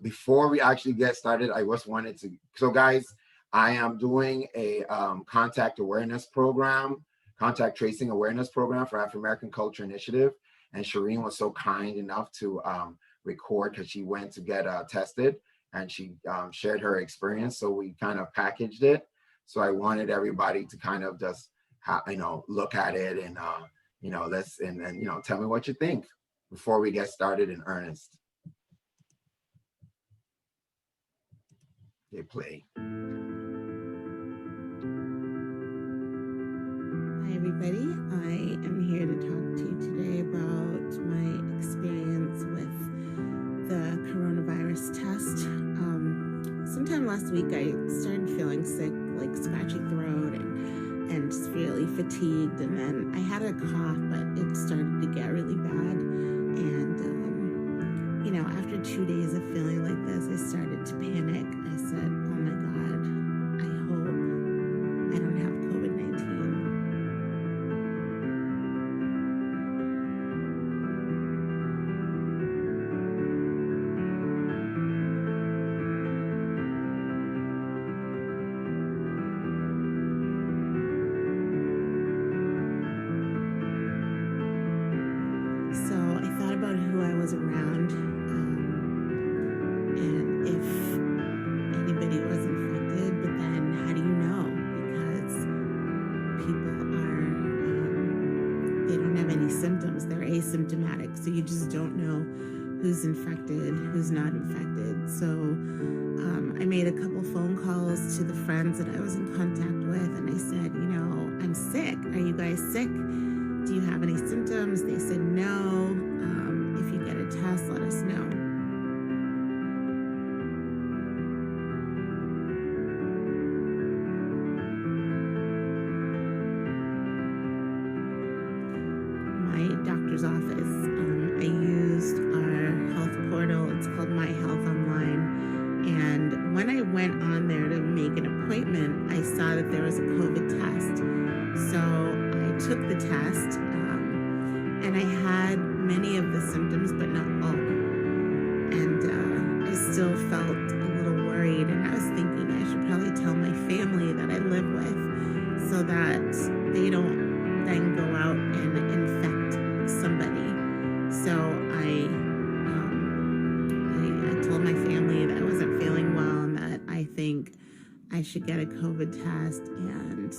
Before we actually get started, I just wanted to, so guys, I am doing a contact tracing awareness program for Afrimerican Culture Initiative. And Shireen was so kind enough to record because she went to get tested, and she shared her experience. So we kind of packaged it. So I wanted everybody to kind of just, look at it and, tell me what you think before we get started in earnest. They play. Hi everybody, I am here to talk to you today about my experience with the coronavirus test. Sometime last week I started feeling sick, like scratchy throat and just really fatigued, and then I had a cough, but it started to get really bad, and after 2 days of feeling like this, I started to panic. I said, oh my God, I hope I don't have COVID-19. So I thought about who I was around, and if anybody was infected, but then how do you know? Because people they don't have any symptoms, they're asymptomatic, so you just don't know who's infected, who's not infected. So I made a couple phone calls to the friends that I was in contact with, and I said, I'm sick. Are you guys sick? Do you have any symptoms? They said no. If you get a test, let us know. My doctor's office, I used our health portal. It's called My Health Online. And when I went on there to make an appointment, I saw that there was a COVID test. So I took the test, and I had many of the symptoms, but not all. And I still felt a little worried, and I was thinking I should probably tell my family that I live with so that they don't then go out and infect somebody. So I told my family that I wasn't feeling well and that I think I should get a COVID test, and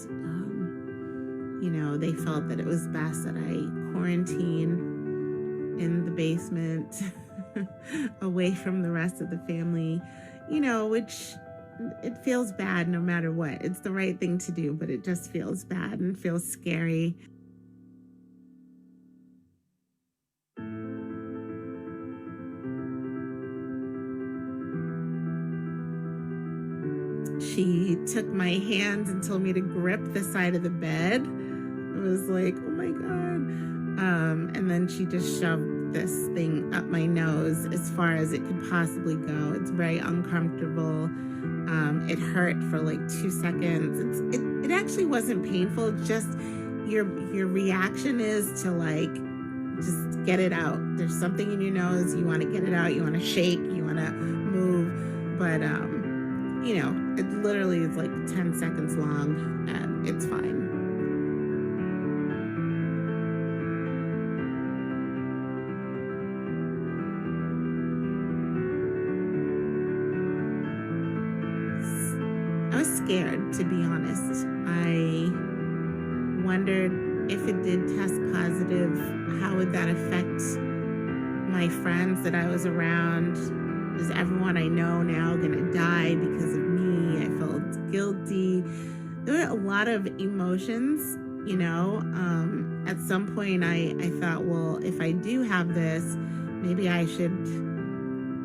they felt that it was best that I quarantine in the basement away from the rest of the family, which it feels bad no matter what. It's the right thing to do, but it just feels bad and feels scary. She took my hands and told me to grip the side of the bed. I was like, oh my God. And then she just shoved this thing up my nose as far as it could possibly go. It's very uncomfortable. It hurt for like 2 seconds. It actually wasn't painful. It's just your reaction is to like, just get it out. There's something in your nose. You want to get it out. You want to shake. You want to move. But, it literally is like 10 seconds long, and it's fine. I was scared, to be honest. I wondered if it did test positive, how would that affect my friends that I was around? Is everyone I know now going to die because of me? I felt guilty. There were a lot of emotions, At some point I thought, well, if I do have this, maybe I should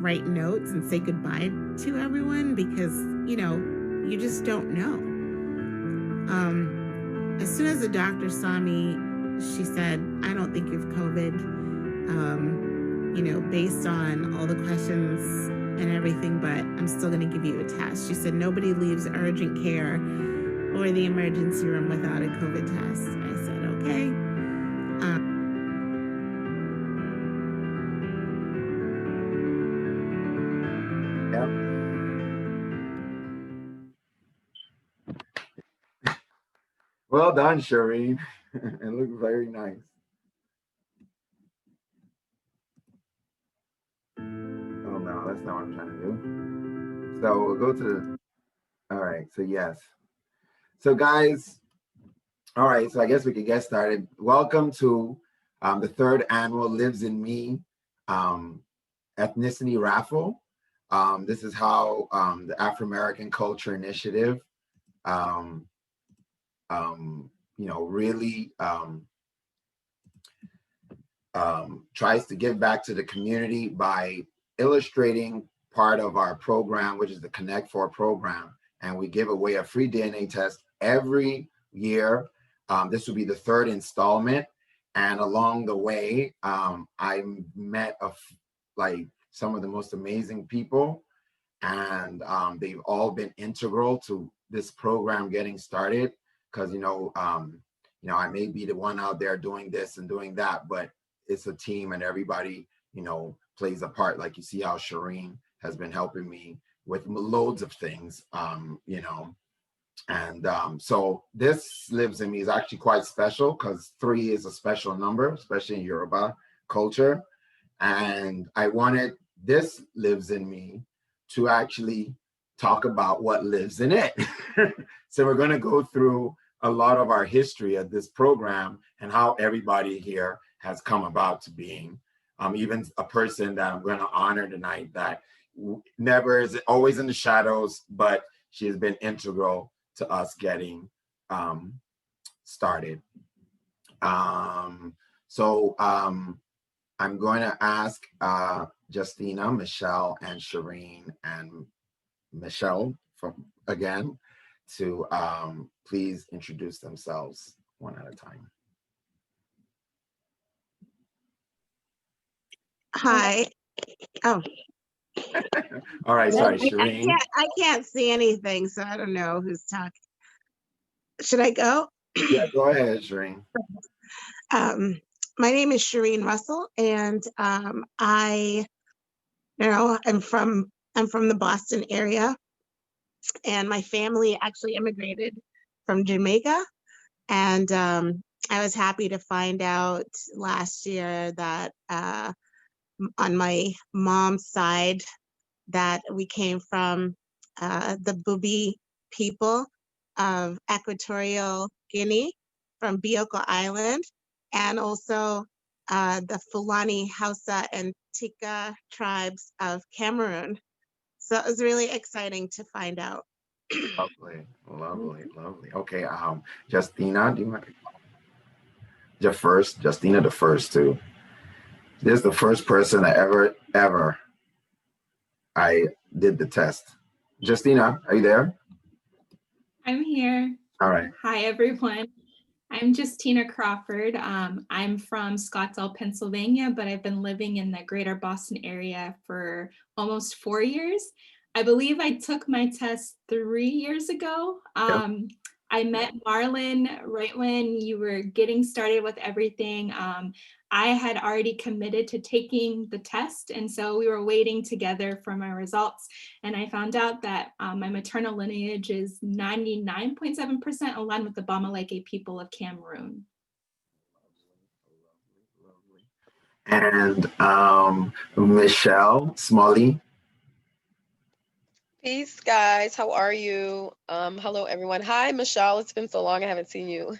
write notes and say goodbye to everyone because, you just don't know. As soon as the doctor saw me, she said, I don't think you have COVID. Based on all the questions and everything, but I'm still going to give you a test. She said, nobody leaves urgent care or the emergency room without a COVID test. I said, okay. Yep. Well done, Shireen. It looks very nice. Oh no, that's not what I'm trying to do. So we'll go to the, all right, so yes. So guys, all right, so I guess we could get started. Welcome to the third annual Lives in Me ethnicity raffle. This is how the Afrimerican Culture Initiative, really tries to give back to the community by illustrating part of our program, which is the Connect 4 program. And we give away a free DNA test every year. This will be the third installment. And along the way, I met some of the most amazing people, and they've all been integral to this program getting started. Because I may be the one out there doing this and doing that, but it's a team, and everybody plays a part. Like you see how Shireen has been helping me with loads of things, and so this Lives in Me is actually quite special because 3 is a special number, especially in Yoruba culture. And I wanted this Lives in Me to actually talk about what lives in it. So we're going to go through a lot of our history of this program and how everybody here has come about to being. Even a person that I'm going to honor tonight that never is always in the shadows, but she has been integral to us getting started. So I'm going to ask Justina, Michelle, and Shireen, and Michelle again to please introduce themselves one at a time. Hi. Oh. All right, sorry, Shireen. I can't see anything, so I don't know who's talking. Should I go? Yeah, go ahead, Shireen. My name is Shireen Russell, and I'm from the Boston area, and my family actually immigrated from Jamaica, and I was happy to find out last year that on my mom's side that we came from the Bubi people of Equatorial Guinea from Bioko Island, and also the Fulani, Hausa, and Tika tribes of Cameroon. So it was really exciting to find out. Lovely, lovely, lovely. Okay, Justina, do you want Justina the first too. This is the first person I ever I did the test. Justina, are you there? I'm here. All right. Hi, everyone. I'm Justina Crawford. I'm from Scottsdale, Pennsylvania, but I've been living in the greater Boston area for almost 4 years. I believe I took my test 3 years ago. I met Marlon right when you were getting started with everything. I had already committed to taking the test, and so we were waiting together for my results. And I found out that my maternal lineage is 99.7% aligned with the Bamaleke people of Cameroon. And Michelle Smalley. Peace, guys. How are you? Hello, everyone. Hi, Michelle. It's been so long. I haven't seen you.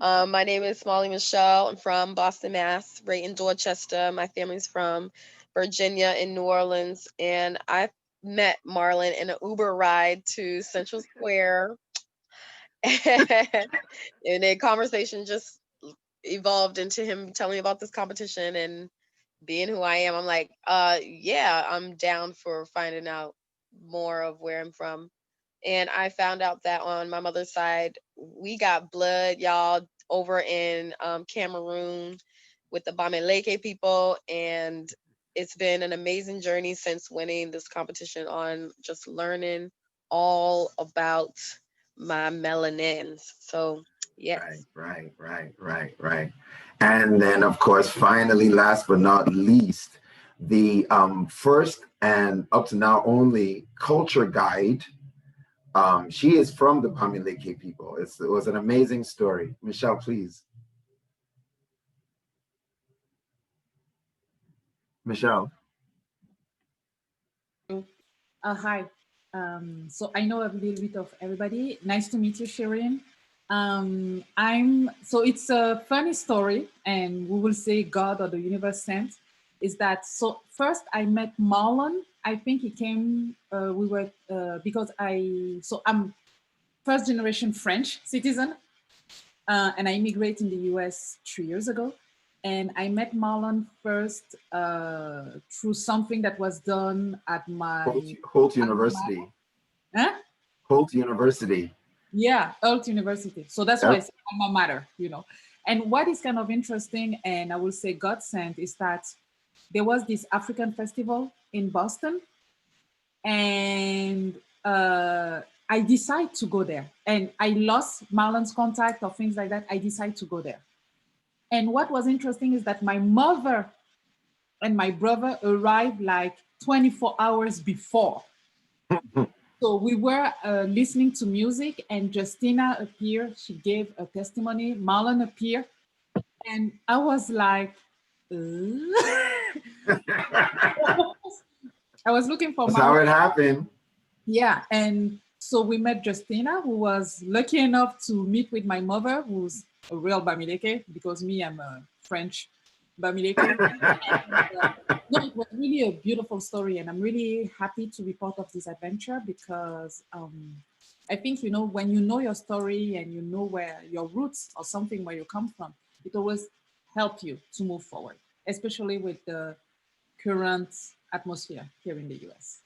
My name is Smalley Michelle. I'm from Boston, Mass, right in Dorchester. My family's from Virginia and New Orleans. And I met Marlon in an Uber ride to Central Square. And a conversation just evolved into him telling me about this competition and being who I am. I'm like, yeah, I'm down for finding out more of where I'm from. And I found out that on my mother's side, we got blood, y'all, over in Cameroon with the Bamaleke people. And it's been an amazing journey since winning this competition on just learning all about my melanins. So, yes. Right. And then, of course, finally, last but not least, the first and up to now only culture guide. She is from the Bamileke people. It was an amazing story. Michelle, please. Michelle. Hi. So I know a little bit of everybody. Nice to meet you, Shireen. So it's a funny story, and we will say God or the universe sent. Is that so? First, I met Marlon. I think he came. Because I'm first generation French citizen, and I immigrated in the US 3 years ago. And I met Marlon first through something that was done at my Holt University. Huh? Holt University. Yeah, Holt University. So that's why I say alma mater, you know. And what is kind of interesting, and I will say God sent, is that there was this African festival in Boston, and I decided to go there. And I lost Marlon's contact or things like that. I decided to go there. And what was interesting is that my mother and my brother arrived like 24 hours before. So we were listening to music, and Justina appeared. She gave a testimony. Marlon appeared. And I was like, I was looking for That's Marlon. how it happened. Yeah. And so we met Justina, who was lucky enough to meet with my mother, who's a real Bamileke, because me, I'm a French Bamileke. No, it was really a beautiful story, and I'm really happy to be part of this adventure because I think, you know, when you know your story and you know where your roots or something where you come from, it always helps you to move forward, especially with the current atmosphere here in the US.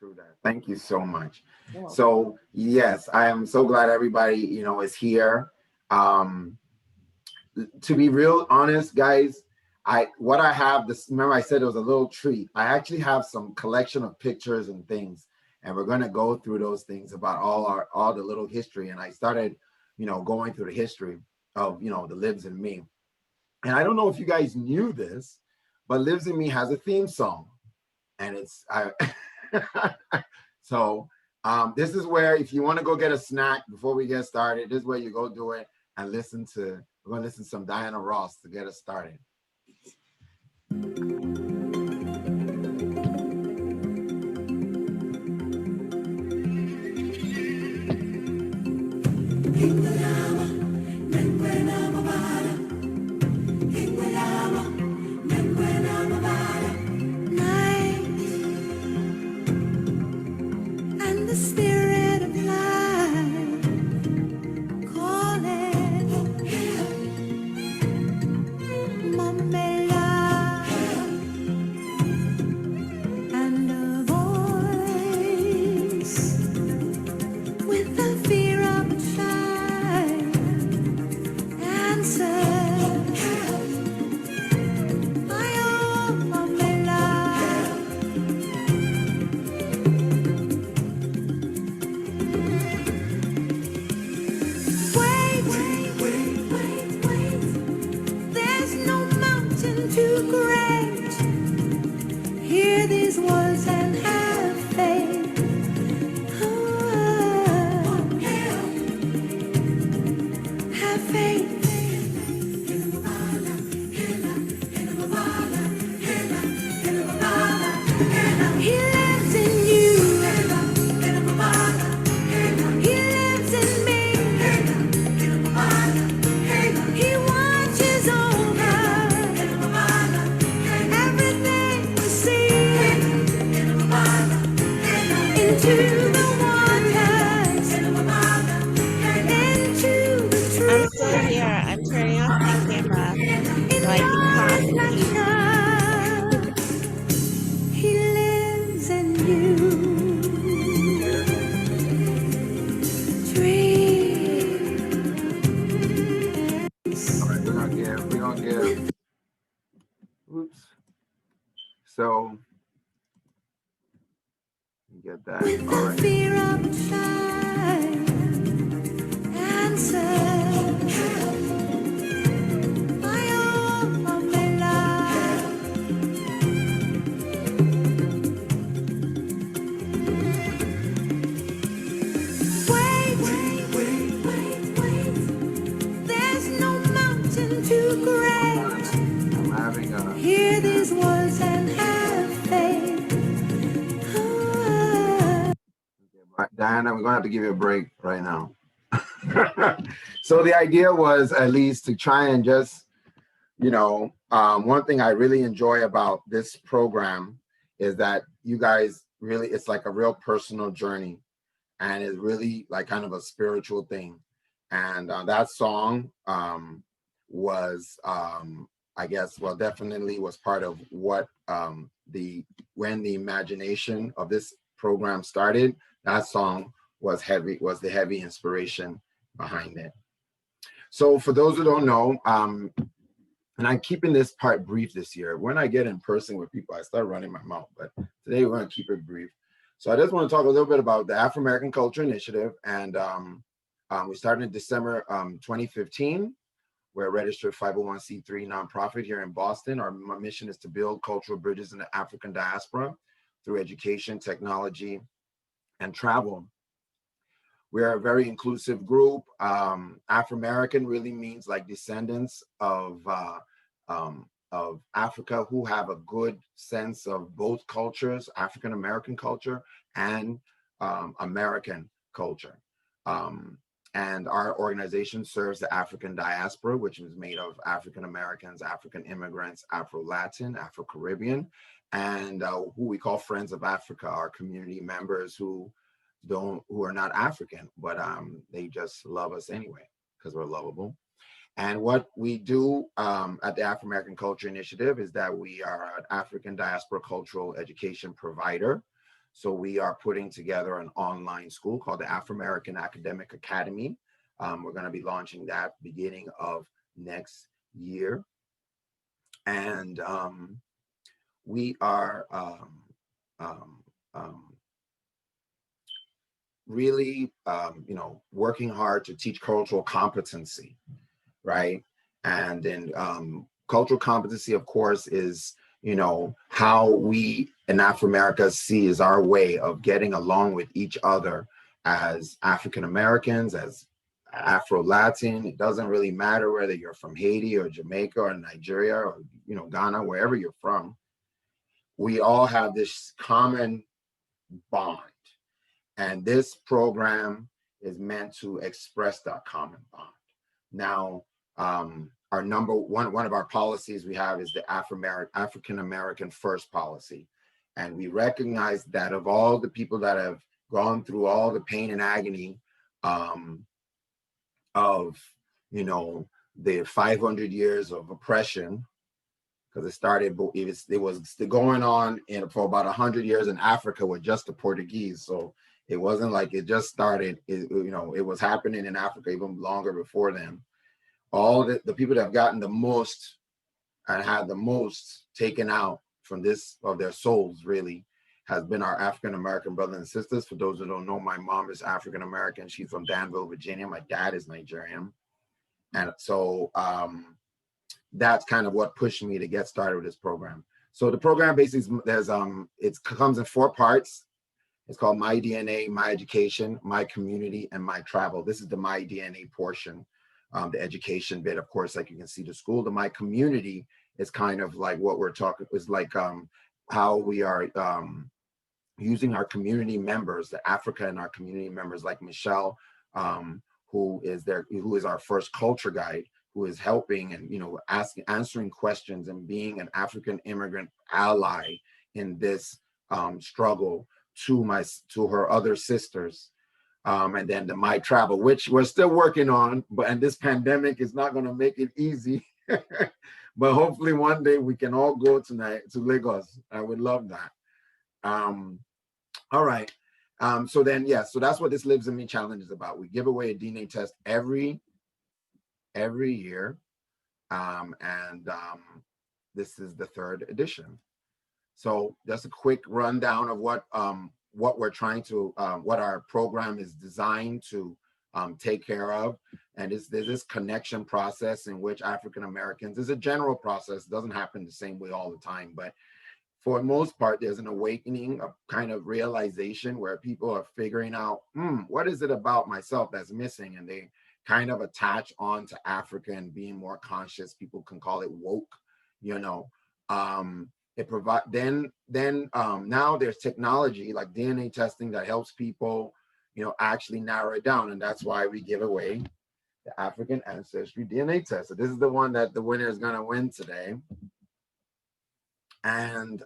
True that. Thank you so much. So yes, I am so glad everybody, you know, is here. To be real honest, guys, remember I said it was a little treat. I actually have some collection of pictures and things, and we're going to go through those things about all the little history. And I started, you know, going through the history of, you know, the Lives in Me. And I don't know if you guys knew this, but Lives in Me has a theme song, and so this is where, if you want to go get a snack before we get started, this is where you go do it and we're going to listen to some Diana Ross to get us started. So get that. All right. Diana, we're gonna have to give you a break right now. So the idea was at least to try and just, one thing I really enjoy about this program is that you guys really, it's like a real personal journey, and it's really like kind of a spiritual thing. And that song was, I guess, well, definitely was part of what when the imagination of this program started. That song was the heavy inspiration behind it. So for those who don't know, and I'm keeping this part brief this year. When I get in person with people, I start running my mouth, but today we're going to keep it brief. So I just want to talk a little bit about the Afrimerican Culture Initiative. And we started in December 2015. We're a registered 501c3 nonprofit here in Boston. Our mission is to build cultural bridges in the African diaspora through education, technology, and travel. We're a very inclusive group. Afrimerican really means like descendants of Africa who have a good sense of both cultures, African American culture and American culture. And our organization serves the African diaspora, which is made of African Americans, African immigrants, Afro-Latin, Afro-Caribbean, and who we call Friends of Africa, our community members who are not African, but they just love us anyway because we're lovable. And what we do at the Afrimerican Culture Initiative is that we are an African diaspora cultural education provider. So we are putting together an online school called the Afrimerican Academic Academy. We're going to be launching that beginning of next year. And we are really, working hard to teach cultural competency, right? And then cultural competency, of course, is, how we in Afro-America see is our way of getting along with each other as African Americans, as Afro-Latin. It doesn't really matter whether you're from Haiti or Jamaica or Nigeria or, Ghana, wherever you're from. We all have this common bond. And this program is meant to express that common bond. Now, our one of our policies we have is the African American First policy. And we recognize that of all the people that have gone through all the pain and agony of, the 500 years of oppression, because it was going on for about 100 years in Africa with just the Portuguese. So it wasn't like it just started, it was happening in Africa even longer before then. All the people that have gotten the most and had the most taken out from this of their souls really has been our African American brothers and sisters. For those who don't know, my mom is African American. She's from Danville, Virginia. My dad is Nigerian. And so that's kind of what pushed me to get started with this program. So the program basically it comes in 4 parts. It's called My DNA, My Education, My Community, and My Travel. This is the My DNA portion. The education bit, of course, like you can see the school. The My Community is kind of like what we're talking, is like how we are using our community members, the Africa and our community members like Michelle, who is our first culture guide, who is helping and answering questions and being an African immigrant ally in this struggle to her other sisters. And then the My Travel, which we're still working on, and this pandemic is not going to make it easy. But hopefully one day we can all go tonight to Lagos. I would love that. All right. So that's what this Lives in Me Challenge is about. We give away a DNA test every year. This is the 3rd edition. So just a quick rundown of what we're trying to, what our program is designed to take care of. And there's this connection process in which African Americans, is a general process, doesn't happen the same way all the time, but for the most part, there's an awakening, a kind of realization where people are figuring out, what is it about myself that's missing? And they kind of attach on to Africa and being more conscious. People can call it woke, It provide now there's technology like DNA testing that helps people, actually narrow it down. And that's why we give away the African Ancestry DNA test. So this is the one that the winner is going to win today. And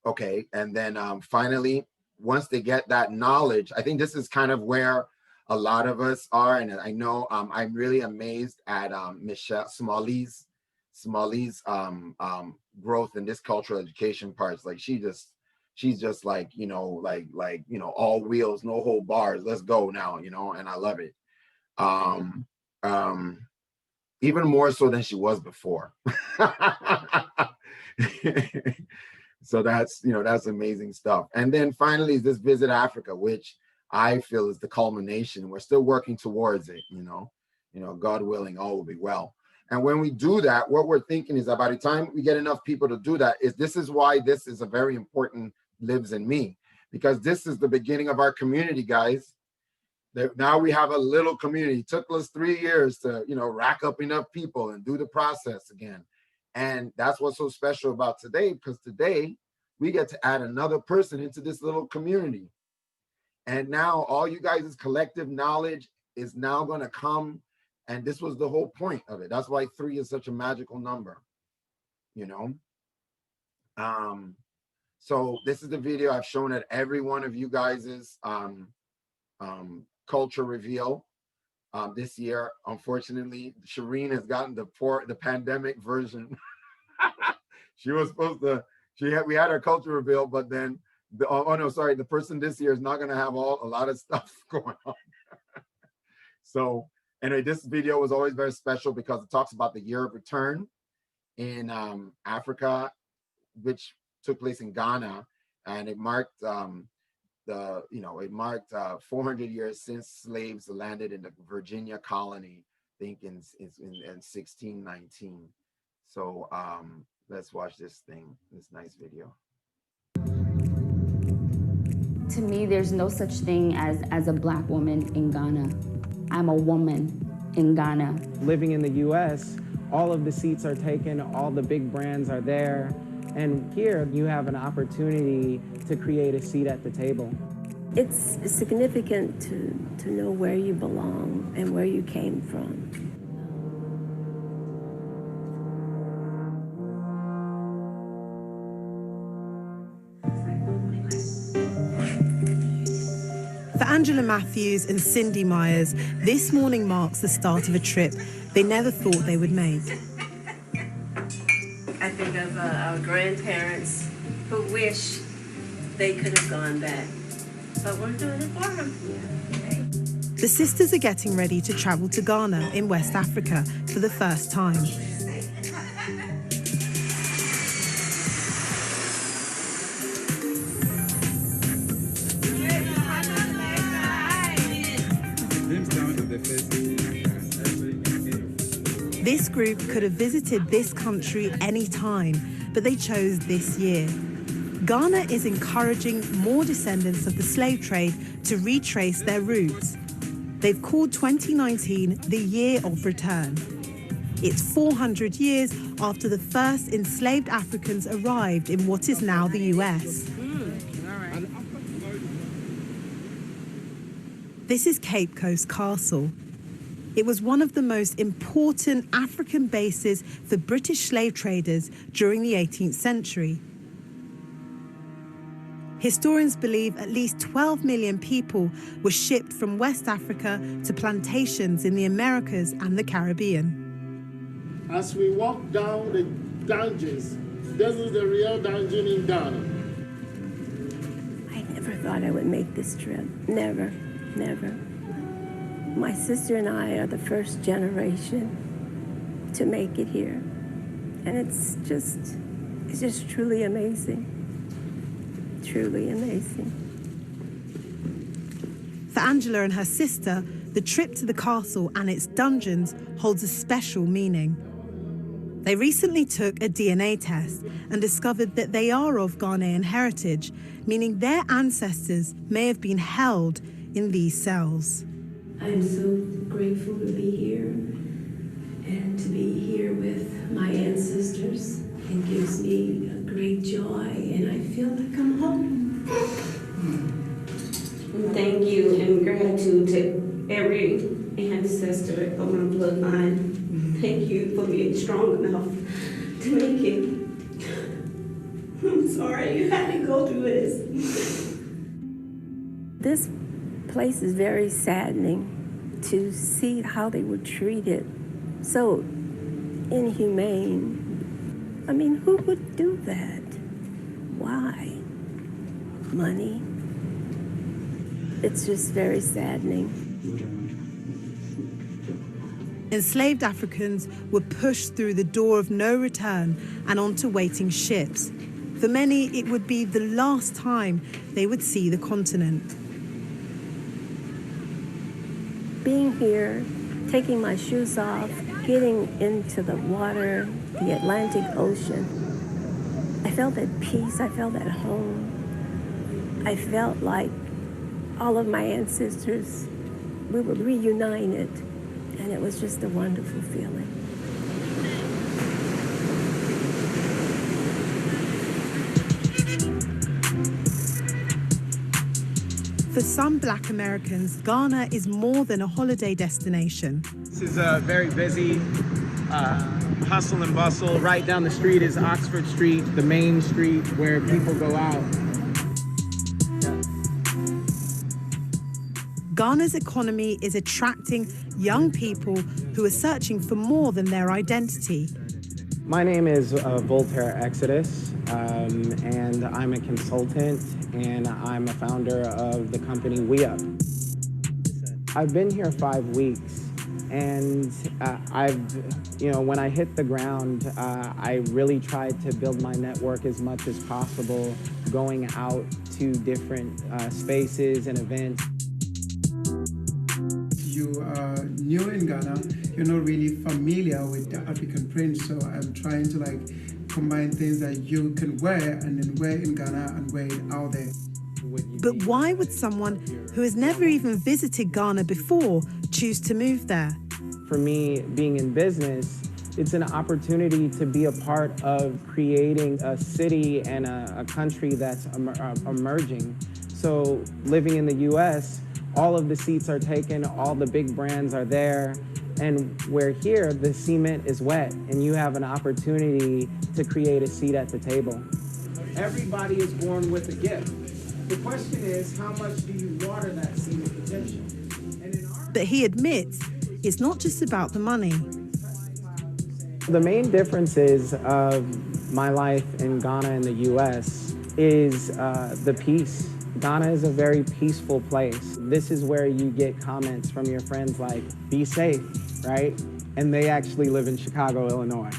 okay, and then finally, once they get that knowledge, I think this is kind of where a lot of us are. And I know I'm really amazed at Michelle Smalley's growth in this cultural education parts. Like she's just like, all wheels, no hold bars, let's go now, and I love it. Even more so than she was before. So that's amazing stuff. And then finally, this Visit Africa, which I feel is the culmination. We're still working towards it, God willing, all will be well. And when we do that, what we're thinking is that by the time we get enough people to do that, this is why this is a very important Lives in Me, because this is the beginning of our community, guys. Now we have a little community. It took us 3 years to, rack up enough people and do the process again. And that's what's so special about today, because today we get to add another person into this little community. And now all you guys' collective knowledge is now going to come. And this was the whole point of it. That's why 3 is such a magical number, So this is the video I've shown at every one of you guys' culture reveal this year. Unfortunately, Shireen has gotten the pandemic version. She was supposed to, we had our culture reveal, but then the person this year is not going to have a lot of stuff going on. So anyway, this video was always very special because it talks about the year of return in Africa, which took place in Ghana, and it marked 400 years since slaves landed in the Virginia colony, I think in 1619. So let's watch this nice video. To me, there's no such thing as a Black woman in Ghana. I'm a woman in Ghana. Living in the US, all of the seats are taken, all the big brands are there. And here you have an opportunity to create a seat at the table. It's significant to know where you belong and where you came from. For Angela Matthews and Cindy Myers, this morning marks the start of a trip they never thought they would make. I think of our grandparents who wish they could have gone back, but we're doing it for them. The sisters are getting ready to travel to Ghana in West Africa for the first time. This group could have visited this country any time, but they chose this year. Ghana is encouraging more descendants of the slave trade to retrace their roots. They've called 2019 the Year of Return. It's 400 years after the first enslaved Africans arrived in what is now the US. This is Cape Coast Castle. It was one of the most important African bases for British slave traders during the 18th century. Historians believe at least 12 million people were shipped from West Africa to plantations in the Americas and the Caribbean. As we walk down the dungeons, this is the real dungeon in Ghana. I never thought I would make this trip. Never, never. My sister and I are the first generation to make it here. And it's just truly amazing. Truly amazing. For Angela and her sister, the trip to the castle and its dungeons holds a special meaning. They recently took a DNA test and discovered that they are of Ghanaian heritage, meaning their ancestors may have been held in these cells. I'm so grateful to be here and to be here with my ancestors. It gives me a great joy, and I feel like I'm home. Thank you and gratitude to every ancestor of my bloodline. Thank you for being strong enough to make it. I'm sorry you had to go through this. This place is very saddening to see how they were treated. So inhumane. I mean, who would do that? Why? Money? It's just very saddening. Enslaved Africans were pushed through the door of no return and onto waiting ships. For many, it would be the last time they would see the continent. Being here, taking my shoes off, getting into the water, the Atlantic Ocean, I felt at peace, I felt at home. I felt like all of my ancestors, we were reunited, and it was just a wonderful feeling. For some Black Americans, Ghana is more than a holiday destination. This is a very busy hustle and bustle. Right down the street is Oxford Street, the main street where people go out. Ghana's economy is attracting young people who are searching for more than their identity. My name is Voltaire Exodus, and I'm a consultant, and I'm a founder of the company We Up. I've been here 5 weeks, and when I hit the ground, I really tried to build my network as much as possible, going out to different spaces and events. You are new in Ghana, you're not really familiar with the African print, so I'm trying to combine things that you can wear and then wear in Ghana and wear it out there. But why would someone who has never even visited Ghana before choose to move there? For me, being in business, it's an opportunity to be a part of creating a city and a country that's emerging. So living in the US, all of the seats are taken, all the big brands are there, and where here, the cement is wet, and you have an opportunity to create a seat at the table. Everybody is born with a gift. The question is, how much do you water that seed of potential? But he admits it's not just about the money. The main differences of my life in Ghana and the US is the peace. Ghana is a very peaceful place. This is where you get comments from your friends like, be safe, right? And they actually live in Chicago, Illinois.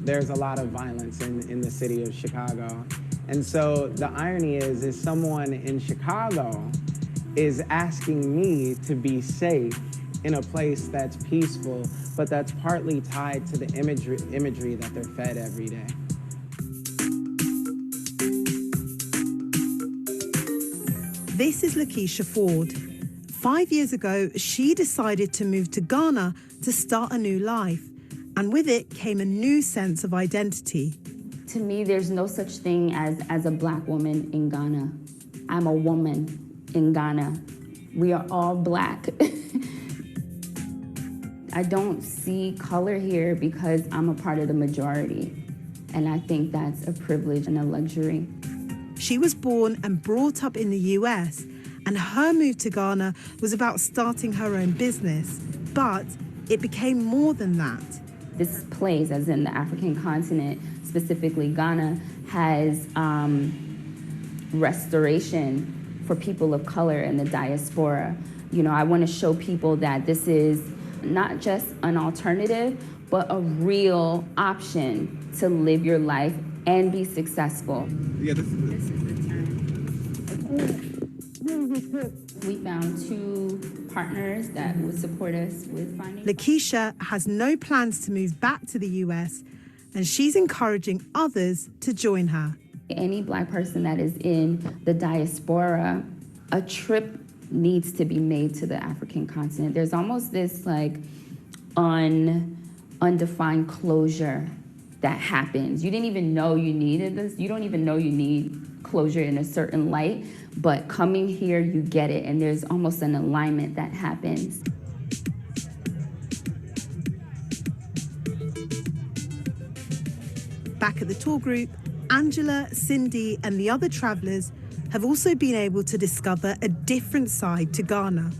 There's a lot of violence in the city of Chicago. And so the irony is someone in Chicago is asking me to be safe in a place that's peaceful, but that's partly tied to the imagery that they're fed every day. This is Lakeisha Ford. 5 years ago, she decided to move to Ghana to start a new life. And with it came a new sense of identity. To me, there's no such thing as a Black woman in Ghana. I'm a woman in Ghana. We are all Black. I don't see color here because I'm a part of the majority. And I think that's a privilege and a luxury. She was born and brought up in the US, and her move to Ghana was about starting her own business. But it became more than that. This place, as in the African continent, specifically Ghana, has restoration for people of color in the diaspora. You know, I want to show people that this is not just an alternative, but a real option to live your life and be successful. Yeah, This is the turn. We found 2 partners that would support us with finding. Lakeisha has no plans to move back to the US, and she's encouraging others to join her. Any Black person that is in the diaspora, a trip needs to be made to the African continent. There's almost this undefined closure that happens. You didn't even know you needed this. You don't even know you need closure in a certain light, but coming here, you get it, and there's almost an alignment that happens. Back at the tour group, Angela, Cindy, and the other travellers have also been able to discover a different side to Ghana.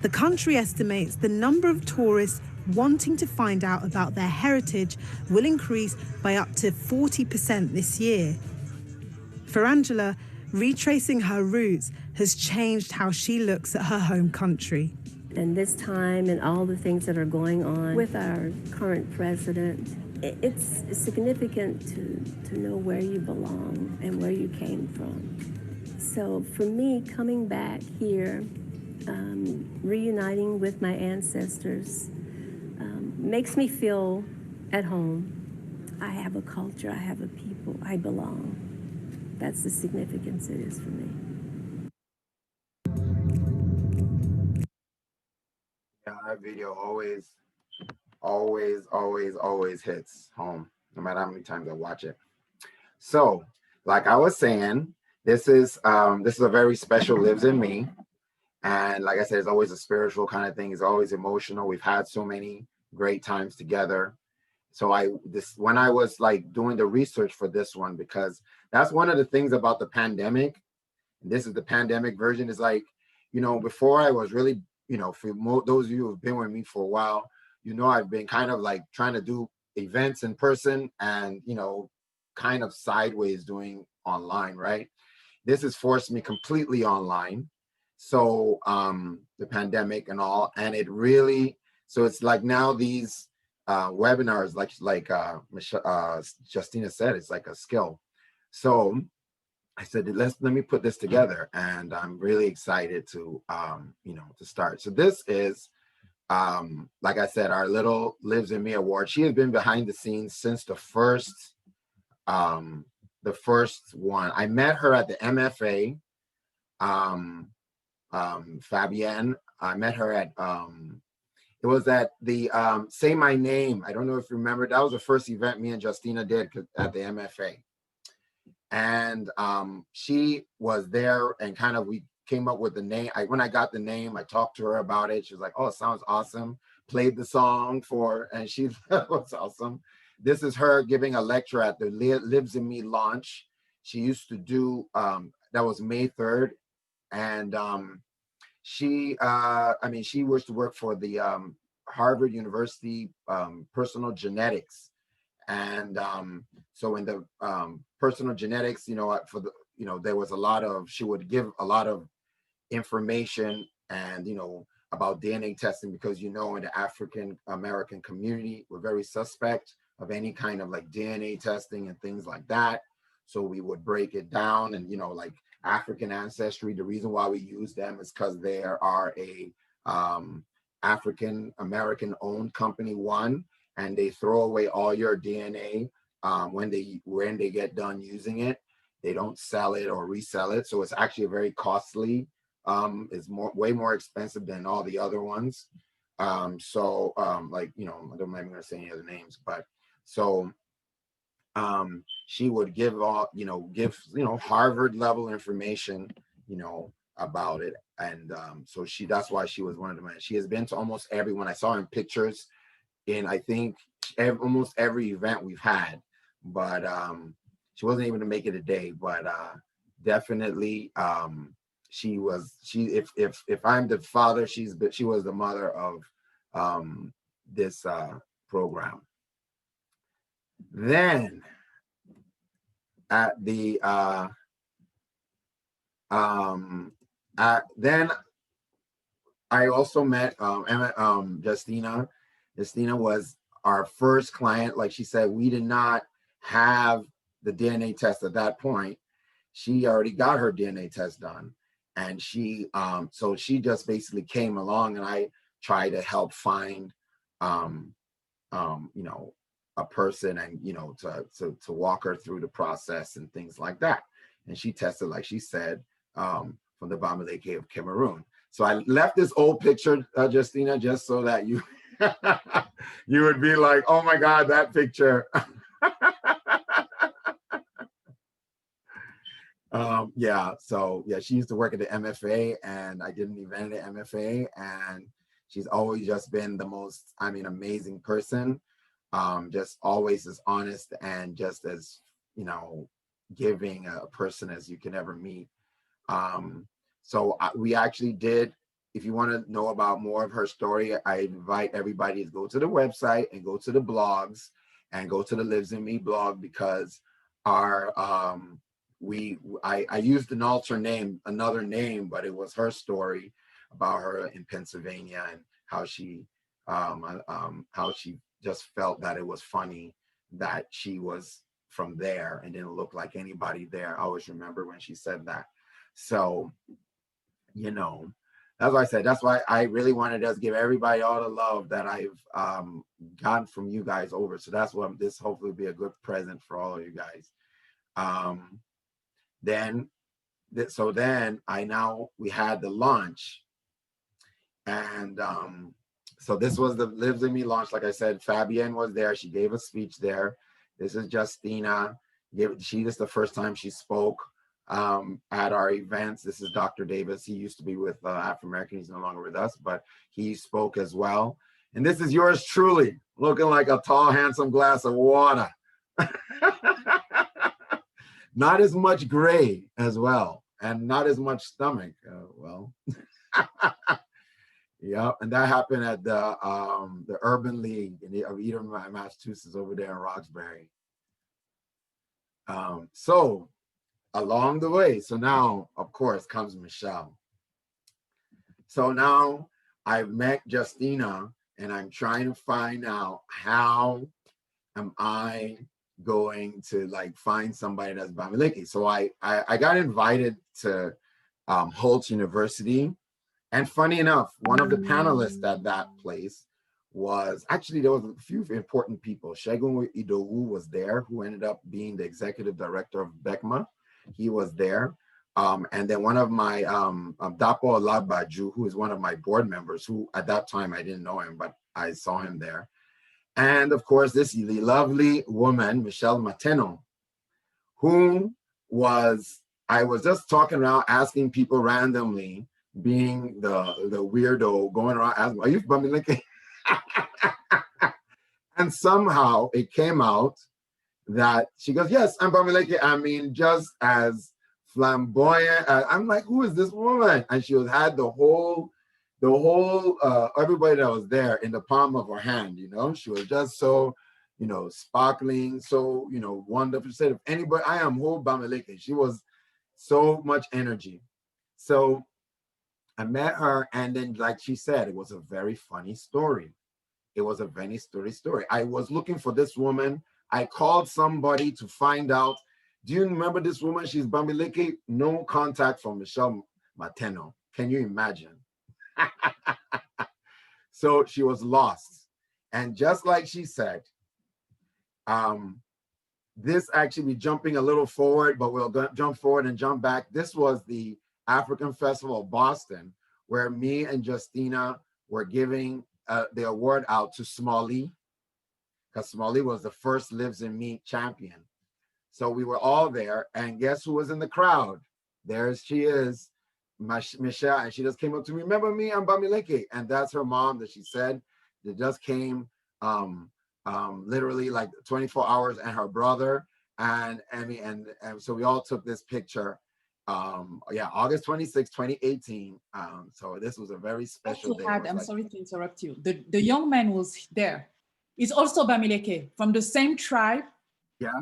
The country estimates the number of tourists wanting to find out about their heritage will increase by up to 40% this year. For Angela, retracing her roots has changed how she looks at her home country. And this time and all the things that are going on with our current president, it's significant to know where you belong and where you came from. So for me, coming back here, reuniting with my ancestors, makes me feel at home. I have a culture, I have a people, I belong. That's the significance it is for me. Yeah, that video always hits home, no matter how many times I watch it. So, like I was saying, this is a very special Lives in Me. And like I said, it's always a spiritual kind of thing. It's always emotional. We've had so many great times together. So when I was like doing the research for this one, because that's one of the things about the pandemic, and this is the pandemic version, is like, before I was really, for those of you who have been with me for a while, I've been kind of like trying to do events in person and, kind of sideways doing online, right? This has forced me completely online. So the pandemic and all, and it really, so it's like now these webinars, like Justina said, it's like a skill. So I said, let me put this together, and I'm really excited to, to start. So this is, like I said, our little Lives in Me award. She has been behind the scenes since the first one. I met her at the MFA. Fabienne, I met her at it was at the Say My Name. I don't know if you remember, that was the first event me and Justina did at the MFA. And she was there, and kind of we came up with the name. When I got the name, I talked to her about it. She was like, oh, it sounds awesome. Played the song and she that was awesome. This is her giving a lecture at the Lives in Me launch. She used to do, that was May 3rd. And she used to work for the Harvard University personal genetics. And so in the personal genetics, there was she would give a lot of information and, about DNA testing, because, in the African American community, we're very suspect of any kind of like DNA testing and things like that. So we would break it down, and, like African Ancestry, the reason why we use them is because they are a African American owned company, one, and they throw away all your DNA when they get done using it. They don't sell it or resell it, so it's actually a very costly. It's way more expensive than all the other ones. I don't even gonna say any other names, but so she would give Harvard level information, about it. And so that's why she was one of the men. She has been to almost everyone. I saw her in pictures in, I think, almost every event we've had, but she wasn't able to make it a day, but definitely if I'm the father, she was the mother of this program. Then at the then I also met Justina. Justina was our first client. Like she said, we did not have the DNA test at that point. She already got her DNA test done, and so she just basically came along, and I tried to help find a person, and to walk her through the process and things like that. And she tested, like she said, from the Bamileke of Cameroon. So I left this old picture, Justina, just so that you You would be like, oh my God, that picture. Yeah, so yeah, she used to work at the MFA, and I did an event at the MFA, and she's always just been the most, I mean, amazing person. Just always as honest and just as, you know, giving a person as you can ever meet. We actually did, if you want to know about more of her story, I invite everybody to go to the website and go to the blogs and go to the Lives in Me blog, because our, I used an another name, but it was her story about her in Pennsylvania and how she just felt that it was funny that she was from there and didn't look like anybody there. I always remember when she said that. So, you know, that's why I said, that's why I really wanted to just give everybody all the love that I've gotten from you guys over. So that's what this hopefully will be a good present for all of you guys. Then we had the launch, and so this was the Lives in Me launch. Like I said, Fabienne was there. She gave a speech there. This is Justina. This is the first time she spoke at our events. This is Dr. Davis. He used to be with Afrimerican. He's no longer with us, but he spoke as well. And this is yours truly, looking like a tall, handsome glass of water. Not as much gray as well, and not as much stomach. Yeah, and that happened at the Urban League of Eden, Massachusetts, over there in Roxbury. So along the way, so now, of course, comes Michelle. So now I've met Justina, and I'm trying to find out, how am I going to like find somebody that's Bamileke? So I got invited to Holt University. And funny enough, one of the panelists at that place was, actually, there was a few important people. Segun Idowu was there, who ended up being the executive director of BECMA. He was there. And then one of my, Dapo Olabaju, who is one of my board members, who at that time I didn't know him, but I saw him there. And of course, this lovely woman, Michelle Maternal, who was, I was just talking around, asking people randomly, being the weirdo, going around asking, are you Bamileke? And somehow it came out that she goes, yes, I'm Bamileke. I mean, just as flamboyant. I'm like, who is this woman? And she had the whole everybody that was there in the palm of her hand, you know. She was just so, you know, sparkling, so, you know, wonderful. She said, if anybody, I am whole Bamileke. She was so much energy. So I met her, and then, like she said, it was a very funny story. It was a very story. I was looking for this woman. I called somebody to find out, do you remember this woman? She's Bamileke. No contact from Michelle Maternal. Can you imagine? So she was lost. And just like she said, this actually, be jumping a little forward, but we'll jump forward and jump back. This was the African Festival of Boston, where me and Justina were giving the award out to Smalley, because Smalley was the first Lives in Me champion. So we were all there, and guess who was in the crowd? There she is, Michelle, and she just came up to me, remember me, I'm Bamileke. And that's her mom that she said, that just came literally like 24 hours, and her brother, and so we all took this picture. August 26, 2018. So this was a very special day. I'm sorry to interrupt you. The young man was there. He's also Bamileke, from the same tribe. Yeah.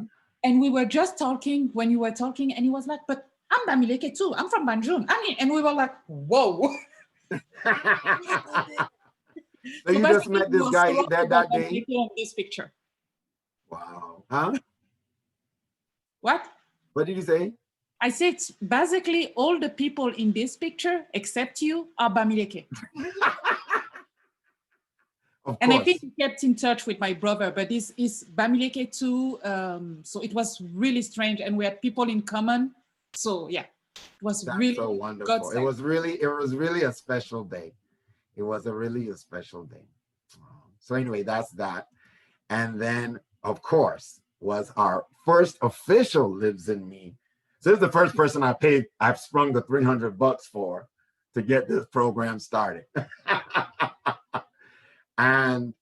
And we were just talking when you were talking, and he was like, but I'm Bamileke too. I'm from Banjul. And we were like, whoa. So you just met this guy there that day? On this picture. Wow. Huh? What? What did you say? I said, basically all the people in this picture, except you, are Bamileke. And I think he kept in touch with my brother, but this is Bamileke too. So it was really strange, and we had people in common. So yeah, it was really so wonderful. It was really a special day. It was really a special day. So anyway, that's that. And then, of course, was our first official Lives in Me. So this is the first person I've sprung the $300 for to get this program started. And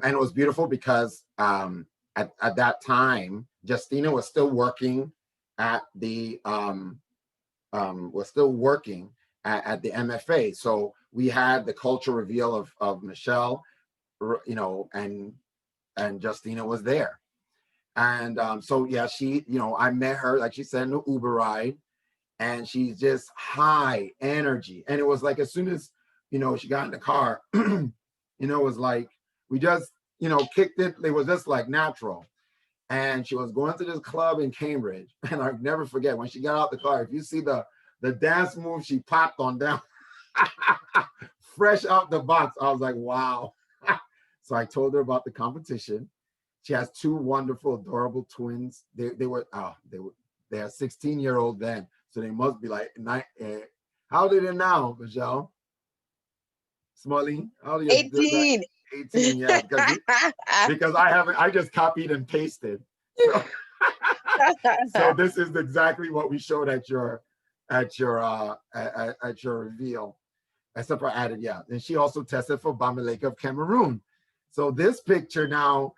it was beautiful because at that time, Justina was still working at the at the MFA. So we had the culture reveal of Michelle, you know, and Justina was there. And so yeah, she, you know, I met her, like she said, in the Uber ride, and she's just high energy. And it was like, as soon as, you know, she got in the car, you know, it was like, we just, you know, kicked it. It was just like natural. And she was going to this club in Cambridge. And I'll never forget when she got out the car, if you see the dance move she popped on down, fresh out the box, I was like, wow. So I told her about the competition. She has two wonderful, adorable twins. They are 16-year-old then. So they must be like, how old are they now, Michelle? Smalley? How old are you? 18. 18, yeah. Because I just copied and pasted. So, so this is exactly what we showed at your reveal. Except for added, yeah. And she also tested for Bamileke of Cameroon. So this picture now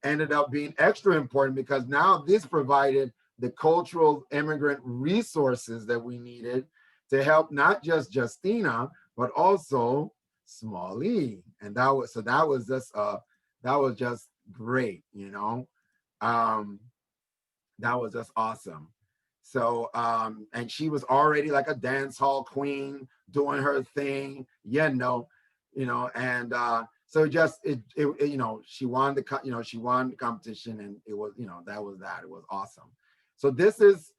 ended up being extra important because now this provided the cultural immigrant resources that we needed to help not just Justina, but also Smalley. And that was just great, you know. That was just awesome. So and she was already like a dance hall queen doing her thing, and so just it you know, she won the competition, and it was, you know, that was that. It was awesome. So this is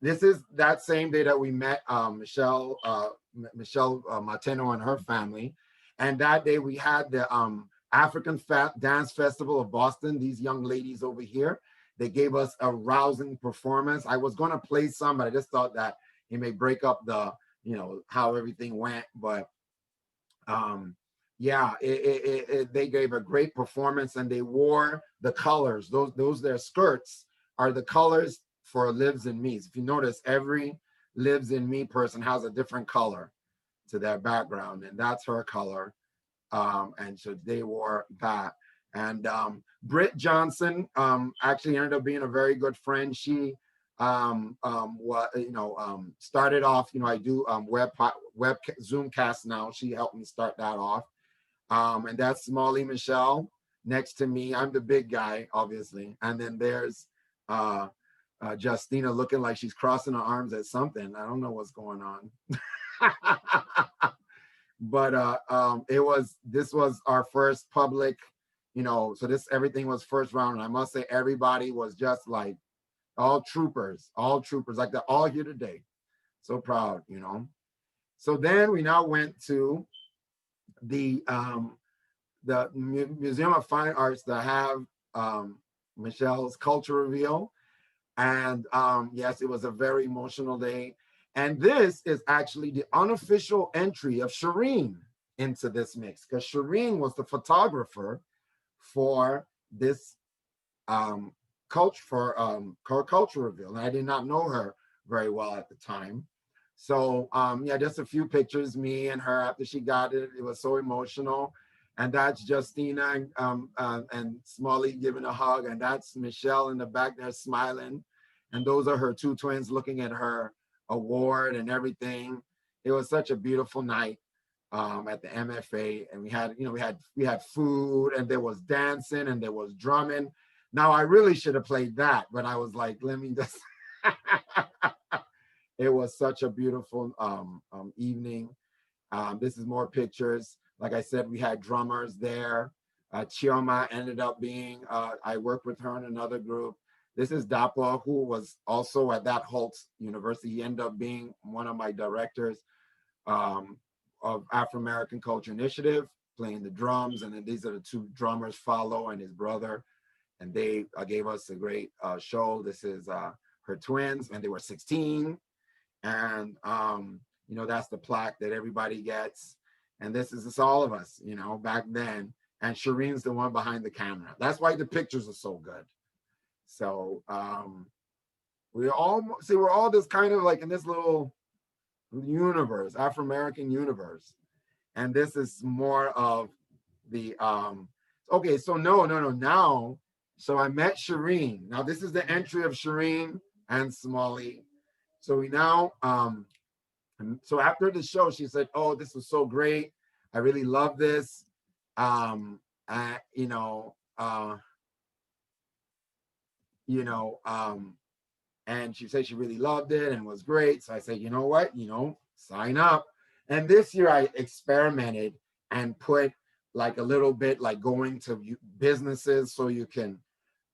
that same day that we met Michelle Maternal and her family, and that day we had the African Dance Festival of Boston. These young ladies over here, they gave us a rousing performance. I was going to play some, but I just thought that it may break up the, you know, how everything went. But yeah, they gave a great performance, and they wore the colors. Those their skirts are the colors for Lives in Me. If you notice, every Lives in Me person has a different color to their background, and that's her color. And so they wore that. And Britt Johnson actually ended up being a very good friend. She started off, you know, I do web Zoomcast now. She helped me start that off. And that's Smalley Michelle next to me. I'm the big guy, obviously. And then there's Justina looking like she's crossing her arms at something. I don't know what's going on. But this was our first public, you know, so everything was first round. And I must say, everybody was just like all troopers, like they're all here today. So proud, you know. So then we now went to the Museum of Fine Arts to have Michelle's culture reveal. And yes, it was a very emotional day. And this is actually the unofficial entry of Shireen into this mix, because Shireen was the photographer for this culture reveal. And I did not know her very well at the time. So yeah, just a few pictures, me and her after she got it. It was so emotional. And that's Justina and Smalley giving a hug. And that's Michelle in the back there smiling. And those are her two twins looking at her award and everything. It was such a beautiful night at the MFA, and we had food, and there was dancing, and there was drumming. Now I really should have played that, but I was like, let me just. It was such a beautiful evening. This is more pictures. Like I said, we had drummers there. Chioma ended up being. I worked with her in another group. This is Dapo, who was also at that Holtz University. He ended up being one of my directors of Afrimerican Culture Initiative, playing the drums. And then these are the two drummers, Follow and his brother. And they gave us a great show. This is her twins, and they were 16. And, you know, that's the plaque that everybody gets. And this is all of us, you know, back then. And Shireen's the one behind the camera. That's why the pictures are so good. So we're all just kind of like in this little universe, Afrimerican universe. And this is more of the okay, so no now. So I met Shireen. Now this is the entry of Shireen and Smalley. So we now so after the show, she said, "Oh, this was so great. I really love this." And she said she really loved it and was great. So I said, you know what, sign up. And this year I experimented and put like a little bit like going to businesses so you can